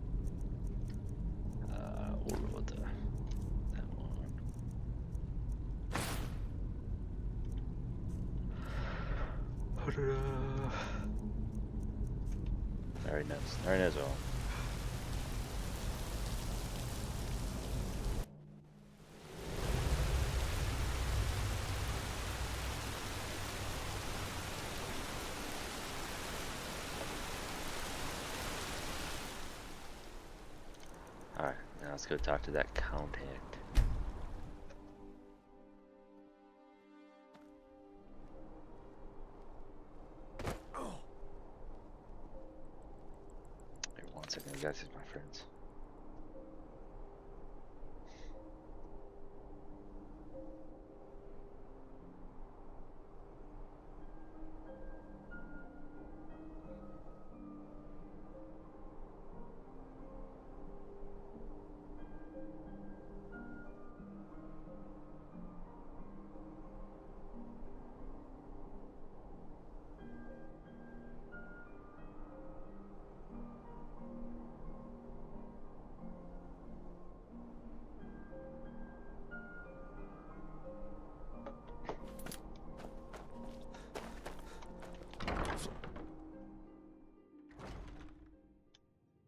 We'll roll with that one. Alright, knows all. Alright, now let's go talk to that contact. Wait 1 second, you guys, my friends.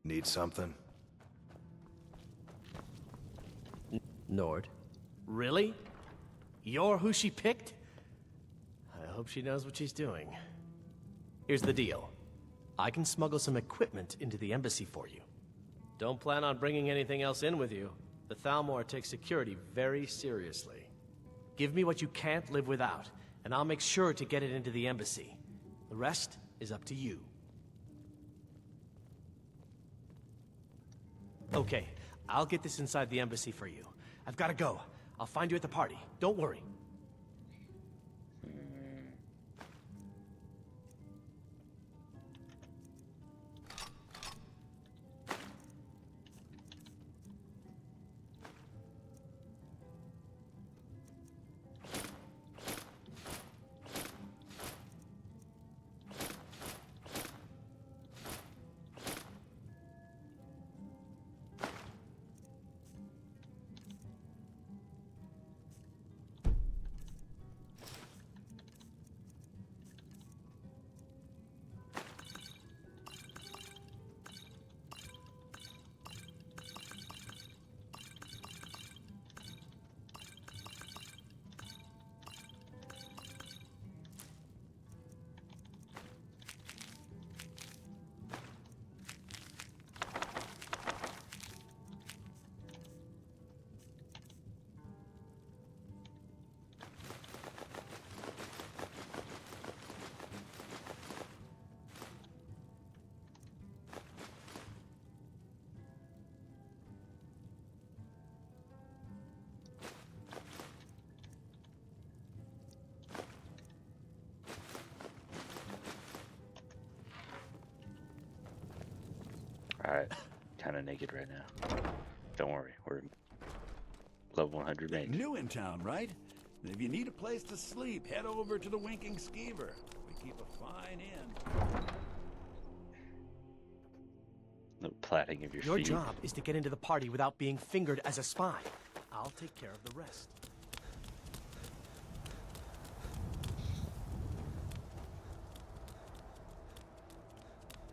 Need something? Nord. Really? You're who she picked? I hope she knows what she's doing. Here's the deal. I can smuggle some equipment into the embassy for you. Don't plan on bringing anything else in with you. The Thalmor takes security very seriously. Give me what you can't live without, and I'll make sure to get it into the embassy. The rest is up to you. Okay, I'll get this inside the embassy for you. I've got to go. I'll find you at the party. Don't worry. Alright, kind of naked right now. Don't worry, we're level 100 mage. New in town, right? If you need a place to sleep, head over to the Winking Skeever. We keep a fine inn. No plaiting of your Your feet. job is to get into the party without being fingered as a spy. I'll take care of the rest.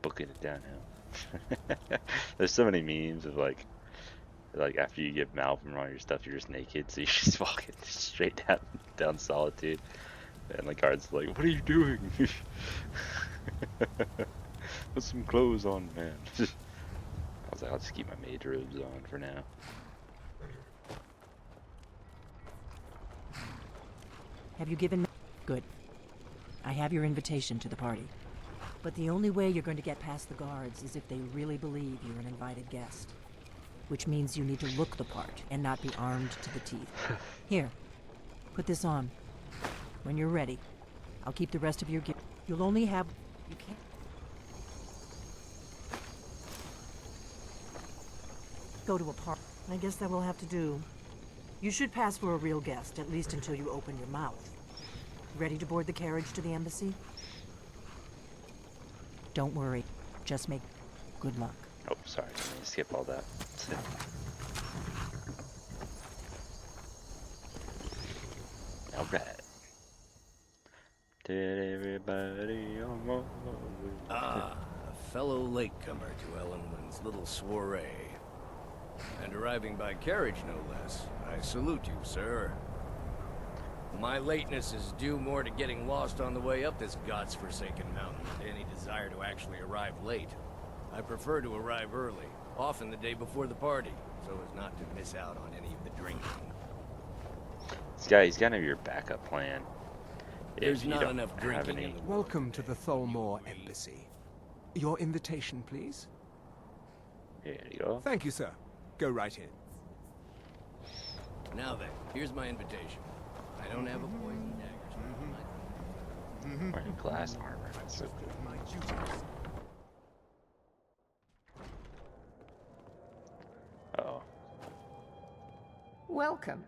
Booking it downhill. There's so many memes of like after you get Malcolm and all your stuff, you're just naked, so you're just walking straight down Solitude, and the guard's like, "What are you doing? Put some clothes on, man." I was like, I'll just keep my mage robes on for now. Have you given me? Good. I have your invitation to the party. But the only way you're going to get past the guards is if they really believe you're an invited guest. Which means you need to look the part and not be armed to the teeth. Here, put this on. When you're ready, I'll keep the rest of your gear. You'll only have... You can't... Go to a party. I guess that will have to do. You should pass for a real guest, at least until you open your mouth. Ready to board the carriage to the embassy? Don't worry. Just make good luck. Oh, sorry. Let me skip all that. All right. Did everybody almost... Ah, a fellow latecomer to Ellenwood's little soiree. And arriving by carriage, no less. I salute you, sir. My lateness is due more to getting lost on the way up this god's-forsaken mountain than any desire to actually arrive late. I prefer to arrive early, often the day before the party, so as not to miss out on any of the drinking. He's got to be your backup plan. There's not enough drinking in the world. Welcome to the Thalmor Embassy. Your invitation, please. Here you go. Thank you, sir. Go right in. Now then, here's my invitation. I don't have a poison dagger. Wearing glass armor. That's so cool. Uh-oh. Welcome.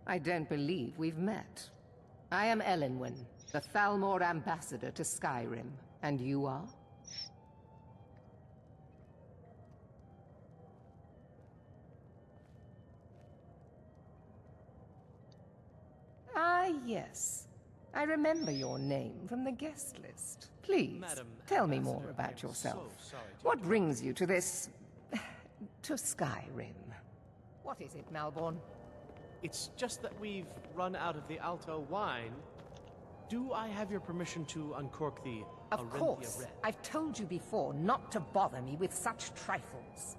I don't believe we've met. I am Elenwen, the Thalmor ambassador to Skyrim. And you are? Ah, yes. I remember your name from the guest list. Please, tell me more about yourself. What brings you to this... to Skyrim? What is it, Malborn? It's just that we've run out of the Alto wine. Do I have your permission to uncork the Of Arenthia course. Red? I've told you before not to bother me with such trifles.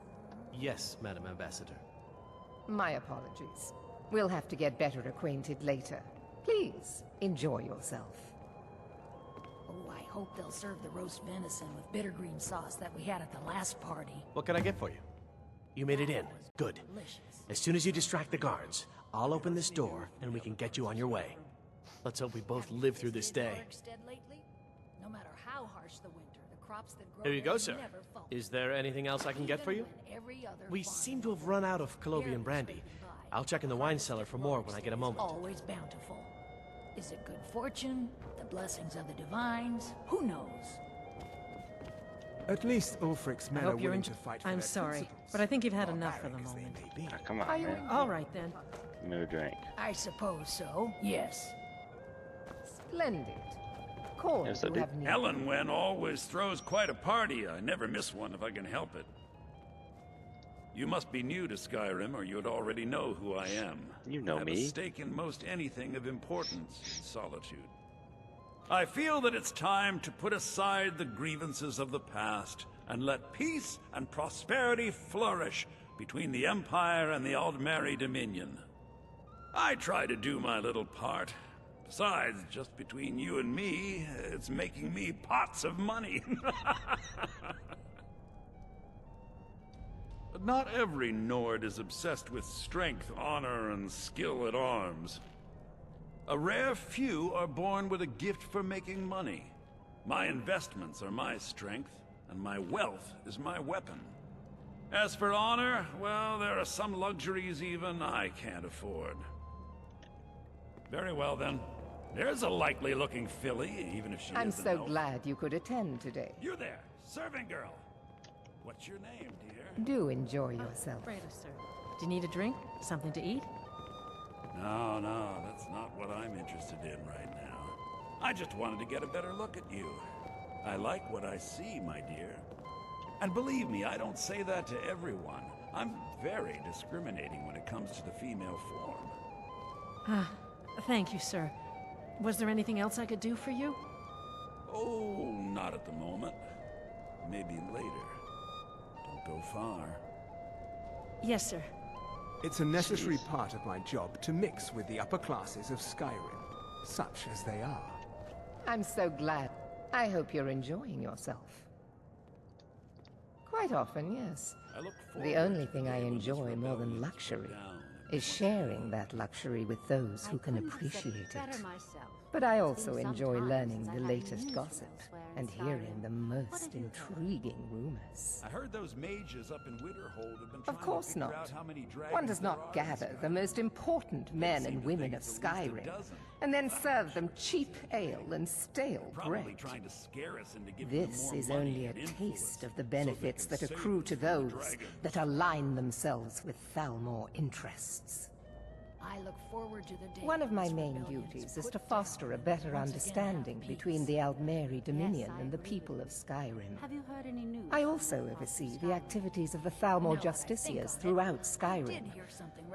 Yes, Madam Ambassador. My apologies. We'll have to get better acquainted later. Please, enjoy yourself. Oh, I hope they'll serve the roast venison with bittergreen sauce that we had at the last party. What can I get for you? You made it in. Good. As soon as you distract the guards, I'll open this door and we can get you on your way. Let's hope we both live through this day. No matter how harsh the winter, the crops that grow Here you go, there sir. never fall. Is there anything else I can get for you? Every other We farm seem to have run out of Colovian brandy. I'll check in the wine cellar for more when I get a moment. always bountiful. Is it good fortune? The blessings of the divines? Who knows? At least Ulfric's men are willing to fight for I'm their sorry, principles. but I think you've had enough for the moment. Oh, come on, Are you man. All right, then. Give me a drink. I suppose so, yes. Splendid. Call Yes, I you do. have need. Ellenwen always throws quite a party. I never miss one if I can help it. You must be new to Skyrim, or you'd already know who I am. You know I have me. a stake in most anything of importance in Solitude. I feel that it's time to put aside the grievances of the past and let peace and prosperity flourish between the Empire and the Aldmeri Dominion. I try to do my little part. Besides, just between you and me, it's making me pots of money. But not every Nord is obsessed with strength, honor, and skill at arms. A rare few are born with a gift for making money. My investments are my strength, and my wealth is my weapon. As for honor, well, there are some luxuries even I can't afford. Very well, then. There's a likely-looking filly, even if she I'm is an so elf. glad you could attend today. You there, serving girl. What's your name, dear? Do enjoy yourself. Fredo, sir. Do you need a drink? Something to eat? No, that's not what I'm interested in right now. I just wanted to get a better look at you. I like what I see, my dear. And believe me, I don't say that to everyone. I'm very discriminating when it comes to the female form. Ah, thank you, sir. Was there anything else I could do for you? Oh, not at the moment. Maybe later. Don't go far. Yes, sir. It's a necessary part of my job to mix with the upper classes of Skyrim, such as they are. I'm so glad. I hope you're enjoying yourself. Quite often, yes. I look The forward only to thing the I day when enjoy this more than rebellion luxury down. is sharing that luxury with those who can appreciate Better it. myself. But I also enjoy learning the latest gossip and hearing the most intriguing rumors. I heard those mages up in Winterhold have been trying Of course to figure not. out how many dragons One does there not are in gather the Skyrim. most important men and women of Skyrim and then serve them cheap ale and stale Probably bread. trying to scare us into giving them This more is money only a and influence taste of the so they benefits can that save accrue us to from the those dragons. that align themselves with Thalmor interests. I look forward to the day One of my this main rebellion duties is is put to down foster a and better once again understanding have between peace. the Aldmeri Dominion I and the agree people with of Skyrim. Have you heard any news? I also oversee the activities of the Thalmor Justiciars throughout Skyrim,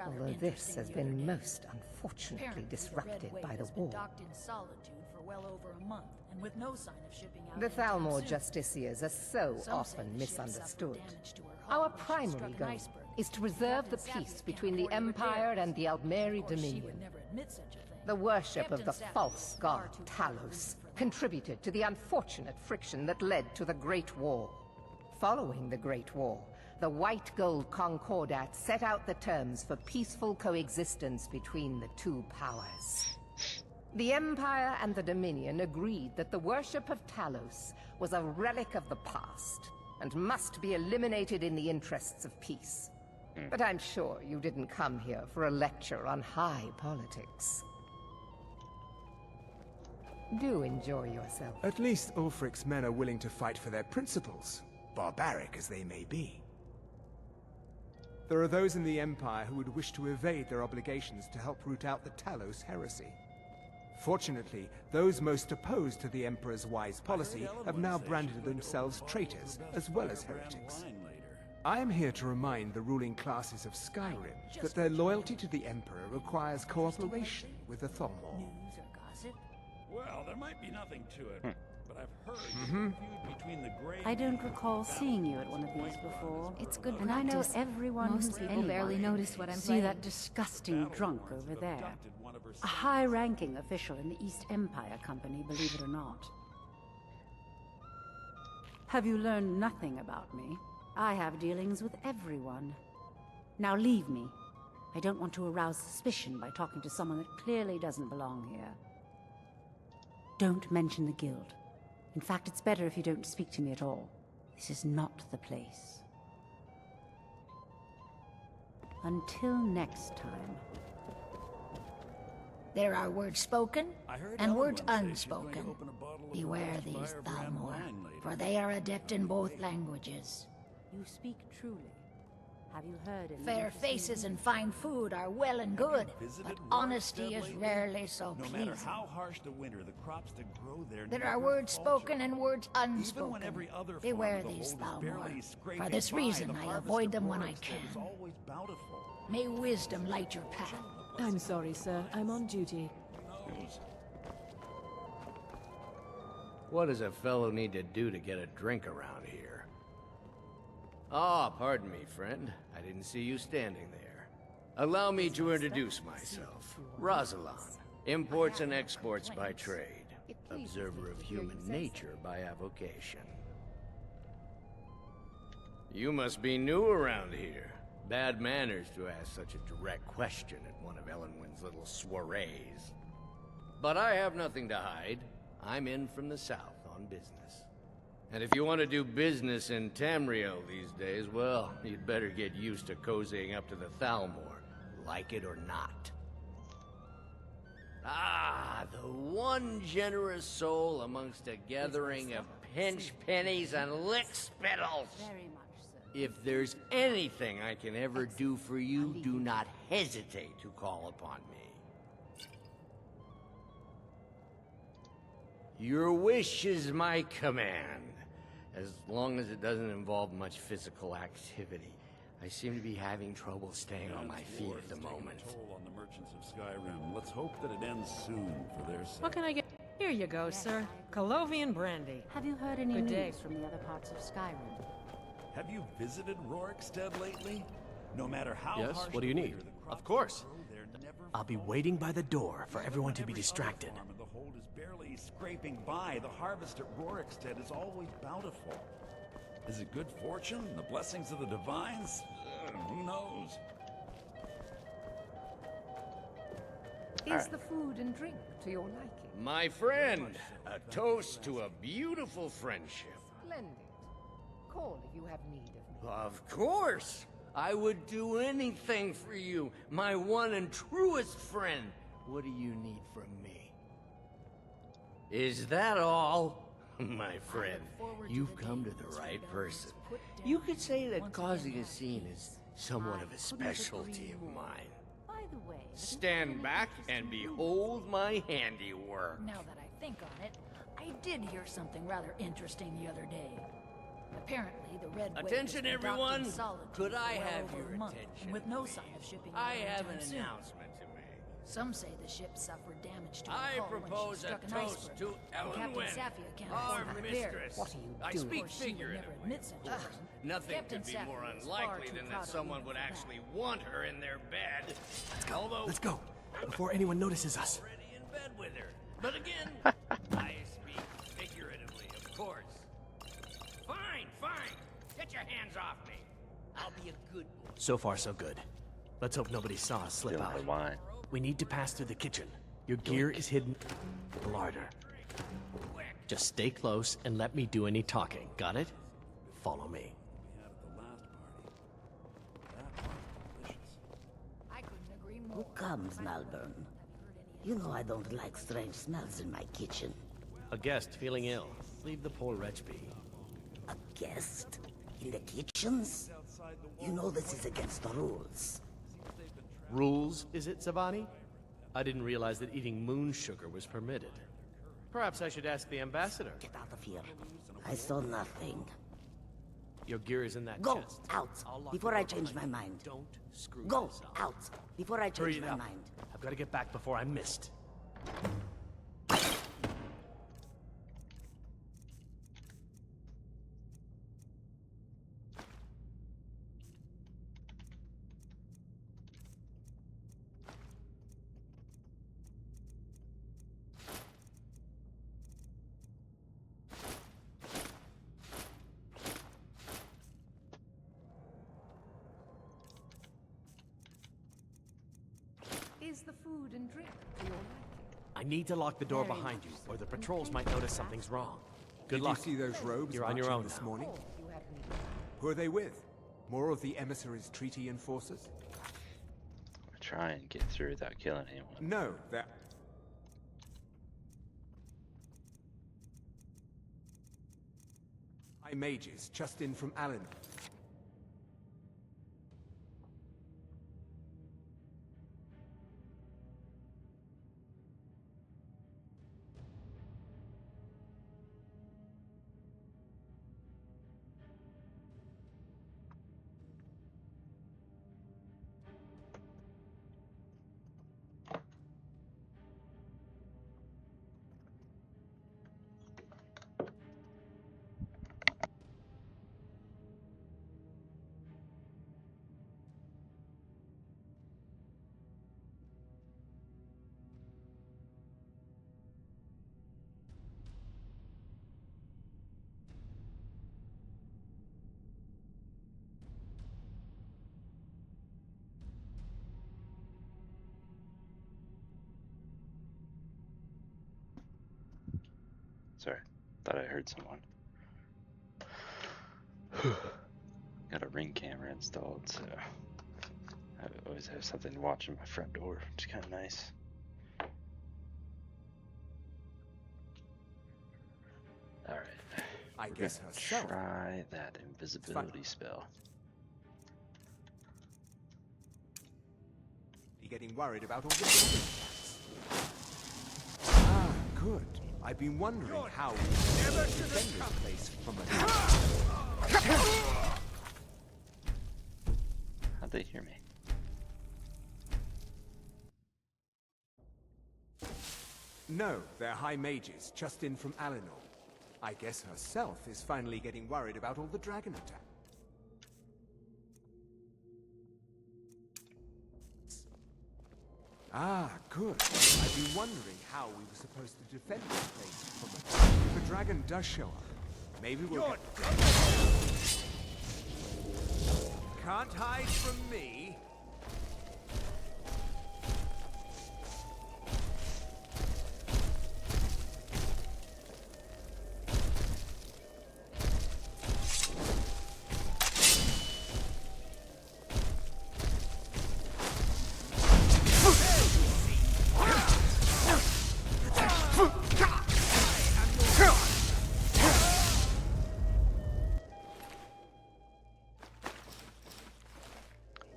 although this has been most unfortunately Apparently, disrupted the Red by Wave the has been war. docked in solitude for well over a month, and with no sign of shipping out. The anytime Thalmor soon. Justiciars are so Some say often the ship suffered misunderstood. damage to her hull Our when she primary struck an goal iceberg. is to preserve the Captain peace Sapphire between the can't afford Empire repairs. and the Aldmeri Of course, she would Dominion. never admit such a thing. The worship of Captain the Sapphire false is god far too clever Talos for that. contributed to the unfortunate friction that led to the Great War. Following the Great War, the White Gold Concordat set out the terms for peaceful coexistence between the two powers. The Empire and the Dominion agreed that the worship of Talos was a relic of the past and must be eliminated in the interests of peace. But I'm sure you didn't come here for a lecture on high politics. Do enjoy yourself. At least Ulfric's men are willing to fight for their principles, barbaric as they may be. There are those in the Empire who would wish to evade their obligations to help root out the Talos heresy. Fortunately, those most opposed to the Emperor's wise policy have now branded themselves traitors as well as heretics. I am here to remind the ruling classes of Skyrim that their loyalty to the Emperor requires cooperation with the Thalmor. News or gossip? Well, there might be nothing to it, but I've heard Mhm. the feud between the Grey I don't recall seeing you at one of these before. It's good And I know practice. everyone Most who's people anyone. barely notice what I'm See playing. that disgusting drunk over there? A high-ranking official in the East Empire Company, believe it or not. Have you learned nothing about me? I have dealings with everyone. Now leave me. I don't want to arouse suspicion by talking to someone that clearly doesn't belong here. Don't mention the guild. In fact, it's better if you don't speak to me at all. This is not the place. Until next time. There are words spoken I heard and Ellen words once say she's going to unspoken. open a bottle of Beware Rose these, Firebrand Thalmor, wine later. for they are adept in both languages. You speak truly. Have you heard any Fair interesting faces and fine food are well and good, but honesty is rarely so No pleasing. matter how harsh the winter, the crops that grow there There never are words falter. spoken and words Even when unspoken. every other Beware farm of the these, hold is barely Thalmor. scraping For this by, reason, the I harvest avoid of them when I Rorikstead can. is always bountiful. May wisdom light your path. I'm sorry, sir. I'm on duty. What does a fellow need to do to get a drink around here? Ah, pardon me, friend. I didn't see you standing there. Allow me to introduce myself. Rosalind, imports and exports by trade. Observer of human nature by avocation. You must be new around here. Bad manners to ask such a direct question at one of Elenwen's little soirees. But I have nothing to hide. I'm in from the south on business. And if you want to do business in Tamriel these days, well, you'd better get used to cozying up to the Thalmor, like it or not. Ah, the one generous soul amongst a gathering of pinch pennies and lick spittles. Very much so. If there's anything I can ever do for you, do not hesitate to call upon me. Your wish is my command, as long as it doesn't involve much physical activity. I seem to be having trouble staying on my feet at the moment. Toll on the merchants of Skyrim. Let's hope that it ends soon for their sake. What can I get? Here you go, sir. Colovian brandy. Have you heard any Good news day. from the other parts of Skyrim? Have you visited Rorikstead lately? No matter how Yes, harsh what do you the need? winter, the Of crops course. that grow there never I'll be waiting by the door for everyone to be distracted. Farm and the hold is barely scraping by. The harvest at Rorikstead is always bountiful. Is it good fortune? The blessings of the divines? Who knows? Is the food and drink to your liking? My friend, a toast to a beautiful friendship. Splendid. Call if you have need of me. Of course! I would do anything for you, my one and truest friend. What do you need from me? Is that all? My friend, you've come to the right person. You could say that causing a scene is somewhat of a specialty of mine. By the way, Stand back and behold my handiwork. now that I think on it, I did hear something rather interesting the other day. Apparently, the Red Wave Attention, has been docked in everyone! solitude Could I for well have over your a month, attention, with no please? sign of shipping I anytime have an soon. announcement to make. Some say the ship suffered damage to her I hull when she propose a struck an toast iceberg, to and Ellen Captain Wynn, Safia can't our afford repairs. mistress. What are you I doing? speak Of course, she would never figuratively. admit such a thing. Nothing Captain could be more Safia is unlikely far too than proud that of someone Wynn would for that. actually want her in their bed. Although Let's go, before anyone notices us. already in bed with her. But again, I speak figuratively, of course. Fine, fine. Get your hands off me. I'll be a good boy. So far, so good. Let's hope nobody saw us slip Feeling out. the wine. We need to pass through the kitchen. Your gear is hidden in the larder. Just stay close and let me do any talking. Got it? Follow me. I couldn't agree more. Who comes, Malvern? You know I don't like strange smells in my kitchen. A guest feeling ill. Leave the poor wretch be. A guest? In the kitchens? You know this is against the rules. Rules, is it, Savani? I didn't realize that eating moon sugar was permitted. Perhaps I should ask the ambassador. Get out of here. I saw nothing. Your gear is in that Go chest. out I'll lock before the I door change my behind mind. you. Don't screw Go this up. out before I Hurry change it my up. mind. I've got to get back before I'm missed. Is the food and drink to your liking? I need to lock the door behind you, or the patrols might notice something's wrong. Good Did luck. you see those robes You're on your marching own this now. morning? Call if you have need. Who are they with? More of the emissaries' treaty enforcers? Try and get through without killing anyone. No, they're... High mages just in from Alan. Sorry, thought I heard someone. Got a Ring camera installed, so I always have something watching my front door, which is kind of nice. All right, I we're guess gonna herself. try that invisibility spell. You getting worried about all the... Ah, good. I've been wondering how we defend this place from a... How'd they hear me? No, they're high mages, just in from Alinor. I guess herself is finally getting worried about all the dragon attack. Ah, good. I've been wondering how we were supposed to defend this place from a... If a dragon does show up, maybe we'll get... Can't hide from me.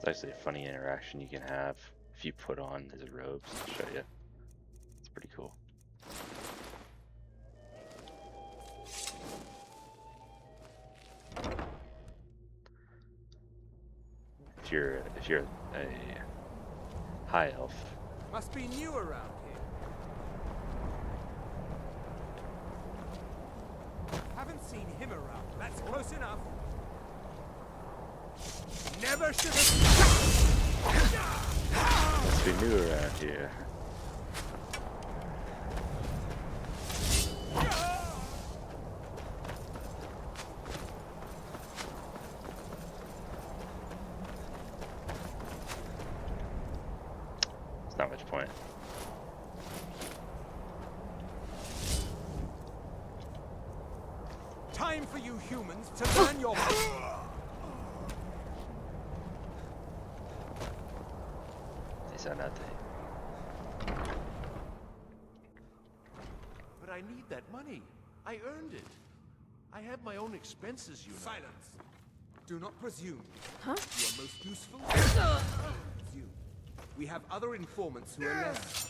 It's actually a funny interaction you can have if you put on his robes. I'll show you. It's pretty cool. If you're a high elf, Must be new around here. Haven't seen him around. That's close enough. Never should have. must be new around here. It's not much point. Time for you humans to learn your. But I need that money. I earned it. I have my own expenses, you know. Silence. Do not presume. Huh? You are most useful. Presume. We have other informants who are less.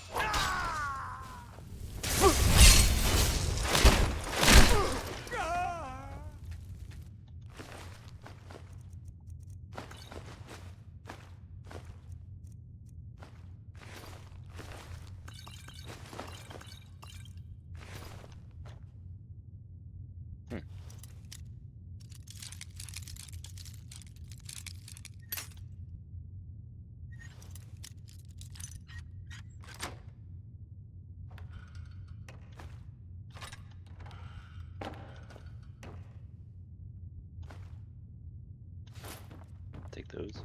Take those.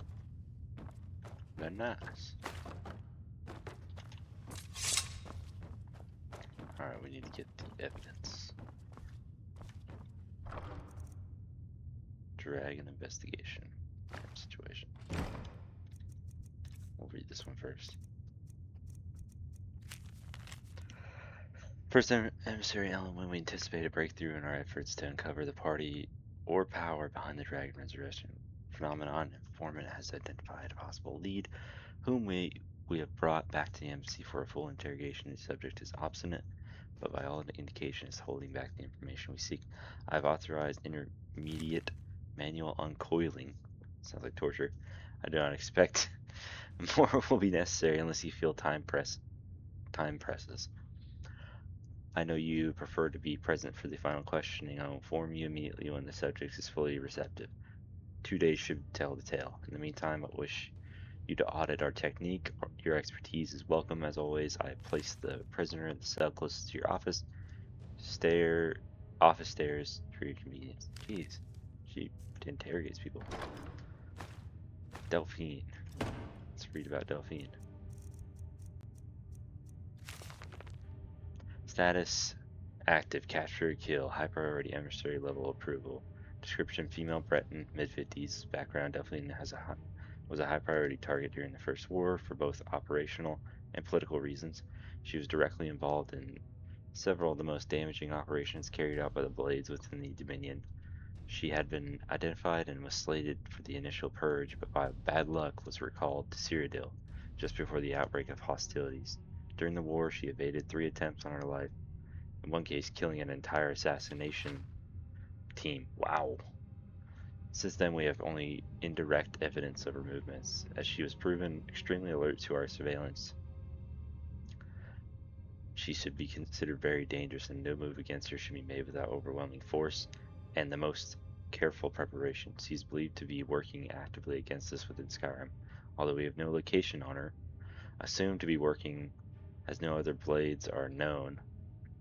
They're nice. Alright, we need to get the evidence. Dragon investigation situation. We'll read this one first. First emissary Ellen, when we anticipate a breakthrough in our efforts to uncover the party or power behind the dragon resurrection phenomenon, informant has identified a possible lead, whom we have brought back to the embassy for a full interrogation. The subject is obstinate, but by all indications holding back the information we seek. I have authorized intermediate manual uncoiling. Sounds like torture. I do not expect more will be necessary unless you feel time presses. I know you prefer to be present for the final questioning. I will inform you immediately when the subject is fully receptive. 2 days should tell the tale. In the meantime, I wish you to audit our technique. Your expertise is welcome. As always, I have placed the prisoner in the cell closest to your office. Office stairs for your convenience. Jeez, she interrogates people. Delphine. Let's read about Delphine. Status: active, capture, kill, high priority, emissary level approval. Description: female Breton, mid-50s. Background: Delphine was a high priority target during the First War for both operational and political reasons. She was directly involved in several of the most damaging operations carried out by the Blades within the Dominion. She had been identified and was slated for the initial purge, but by bad luck was recalled to Cyrodiil just before the outbreak of hostilities. During the war, she evaded 3 attempts on her life, in one case killing an entire assassination team. Wow. Since then, we have only indirect evidence of her movements, as she was proven extremely alert to our surveillance. She should be considered very dangerous, and no move against her should be made without overwhelming force and the most careful preparation. She is believed to be working actively against us within Skyrim, although we have no location on her. Assumed to be working, as no other blades are known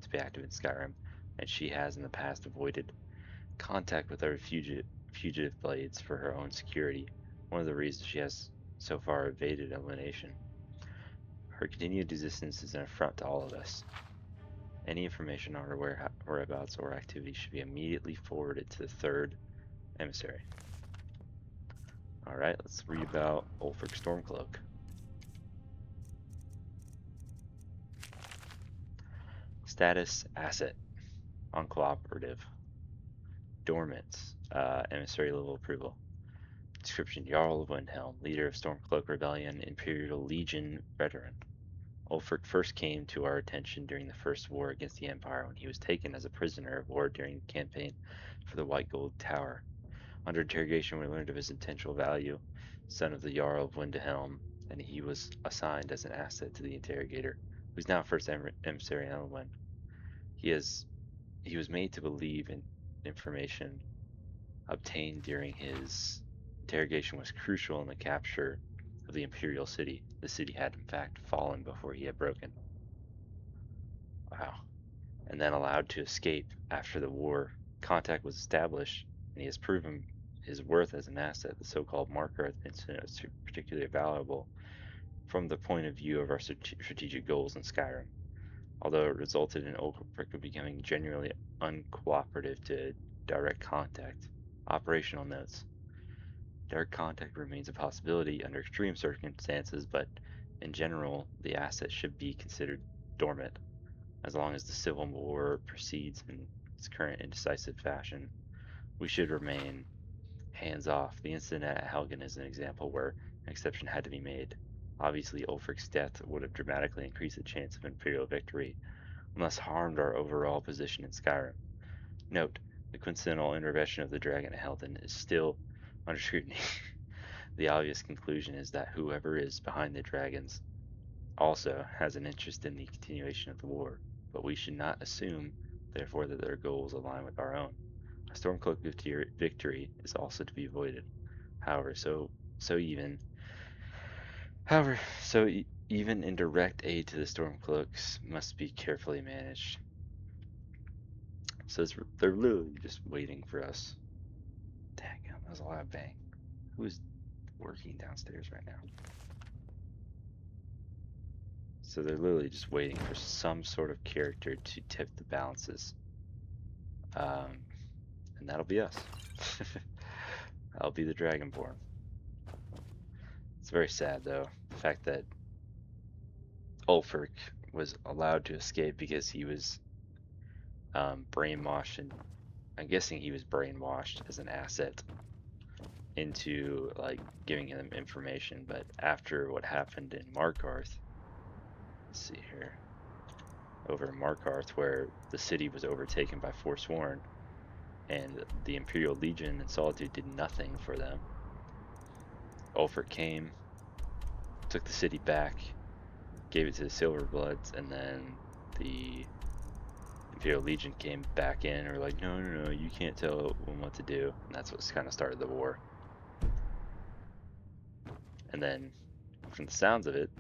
to be active in Skyrim, and she has in the past avoided contact with other fugitive blades for her own security. One of the reasons she has so far evaded elimination. Her continued existence is an affront to all of us. Any information on her whereabouts or activity should be immediately forwarded to the third emissary. Alright, let's read about Ulfric Stormcloak. Status: asset, uncooperative. Dormant, emissary level approval. Description: Jarl of Windhelm, leader of Stormcloak Rebellion, Imperial Legion veteran. Ulfric first came to our attention during the First War against the Empire when he was taken as a prisoner of war during the campaign for the White Gold Tower. Under interrogation, we learned of his potential value, son of the Jarl of Windhelm, and he was assigned as an asset to the interrogator, who's now first emissary Elwyn. He was made to believe in information obtained during his interrogation was crucial in the capture of the Imperial City. The city had in fact fallen before he had broken. Wow. And then allowed to escape after the war. Contact was established, and he has proven his worth as an asset. The so-called Markarth incident was particularly valuable from the point of view of our strategic goals in Skyrim, although it resulted in Ulfric becoming genuinely uncooperative to direct contact. Operational notes. Direct contact remains a possibility under extreme circumstances, but in general, the asset should be considered dormant. As long as the Civil War proceeds in its current indecisive fashion, we should remain hands-off. The incident at Helgen is an example where an exception had to be made. Obviously, Ulfric's death would have dramatically increased the chance of Imperial victory, and thus harmed our overall position in Skyrim. Note, the coincidental intervention of the dragon at Helgen is still under scrutiny. The obvious conclusion is that whoever is behind the dragons also has an interest in the continuation of the war, but we should not assume, therefore, that their goals align with our own. A Stormcloak victory is also to be avoided. However, even indirect aid to the Stormcloaks must be carefully managed. So they're literally just waiting for us. Dang, that was a lot of bang. Who's working downstairs right now? So they're literally just waiting for some sort of character to tip the balances. And that'll be us. I'll be the Dragonborn. It's very sad, though, the fact that Ulfric was allowed to escape because he was brainwashed, and I'm guessing he was brainwashed as an asset into like giving him information. But after what happened in Markarth, let's see here, over in Markarth, where the city was overtaken by Forsworn, and the Imperial Legion and Solitude did nothing for them. Ulfric came, took the city back, gave it to the Silverbloods, and then the Imperial Legion came back in and were like, no, you can't tell them what to do. And that's what kind of started the war. And then, from the sounds of it,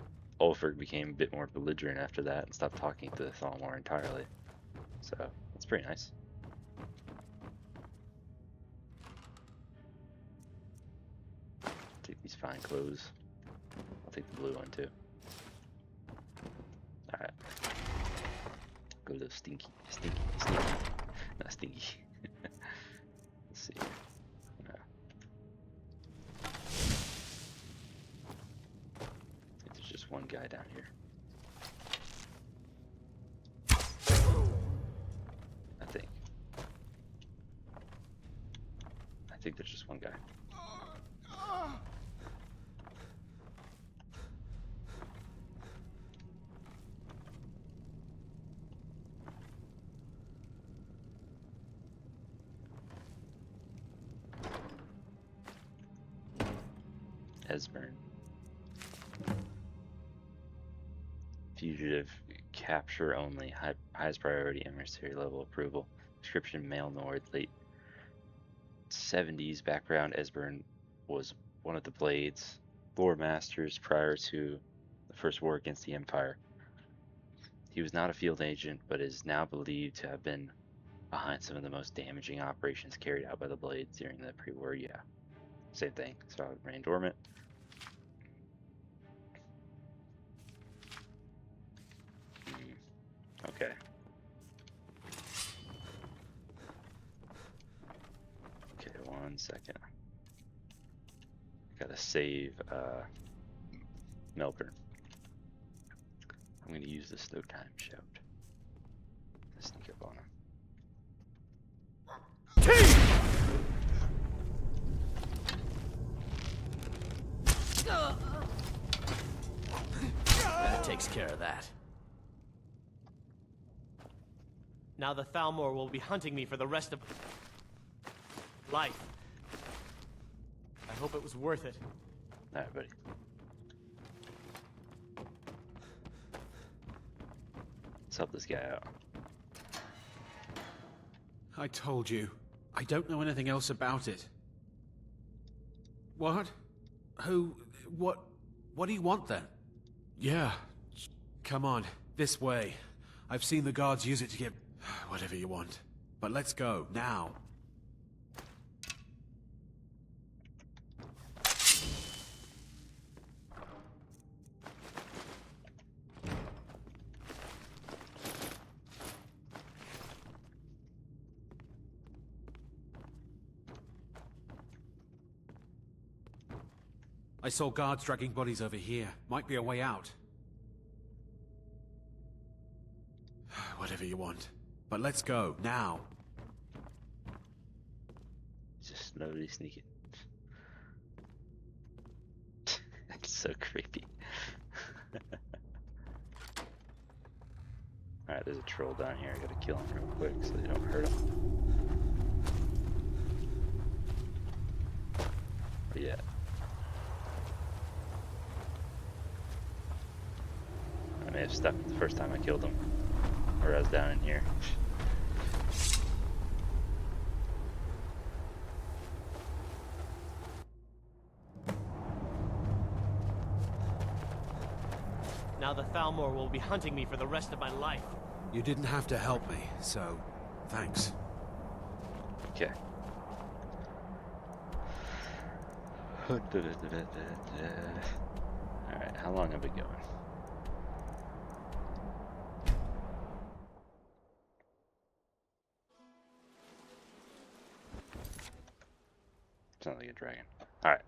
Ulfric became a bit more belligerent after that and stopped talking to the Thalmor entirely. So, that's pretty nice. Take these fine clothes. I'll take the blue one too. Alright. Go a little stinky. Not stinky. Let's see. No. I think there's just one guy down here. I think there's just one guy. Esbern. Fugitive capture only. Highest priority emissary level approval. Description: male Nord, late 70s background. Esbern was one of the Blades lore masters prior to the First War against the Empire. He was not a field agent, but is now believed to have been behind some of the most damaging operations carried out by the Blades during the pre-war. Yeah, same thing. So remain dormant. Okay. Okay, 1 second. Gotta save Melbourne. I'm gonna use the snow time shout to sneak up on him. takes care of that. Now the Thalmor will be hunting me for the rest of life. I hope it was worth it. Alright, buddy. Let's help this guy out. I told you. I don't know anything else about it. What? Who? What do you want then? Yeah. Come on, this way. I've seen the guards use it to get... whatever you want. But let's go, now. I saw guards dragging bodies over here. Might be a way out. Whatever you want. But let's go, now. Just slowly sneaking. That's so creepy. Alright, there's a troll down here. I gotta kill him real quick so they don't hurt him. Where you at? I may have stuck the first time I killed him. Or I was down in here. Now the Thalmor will be hunting me for the rest of my life. You didn't have to help me, so thanks. Okay. Alright, how long have we going? Sounds like a dragon. Alright.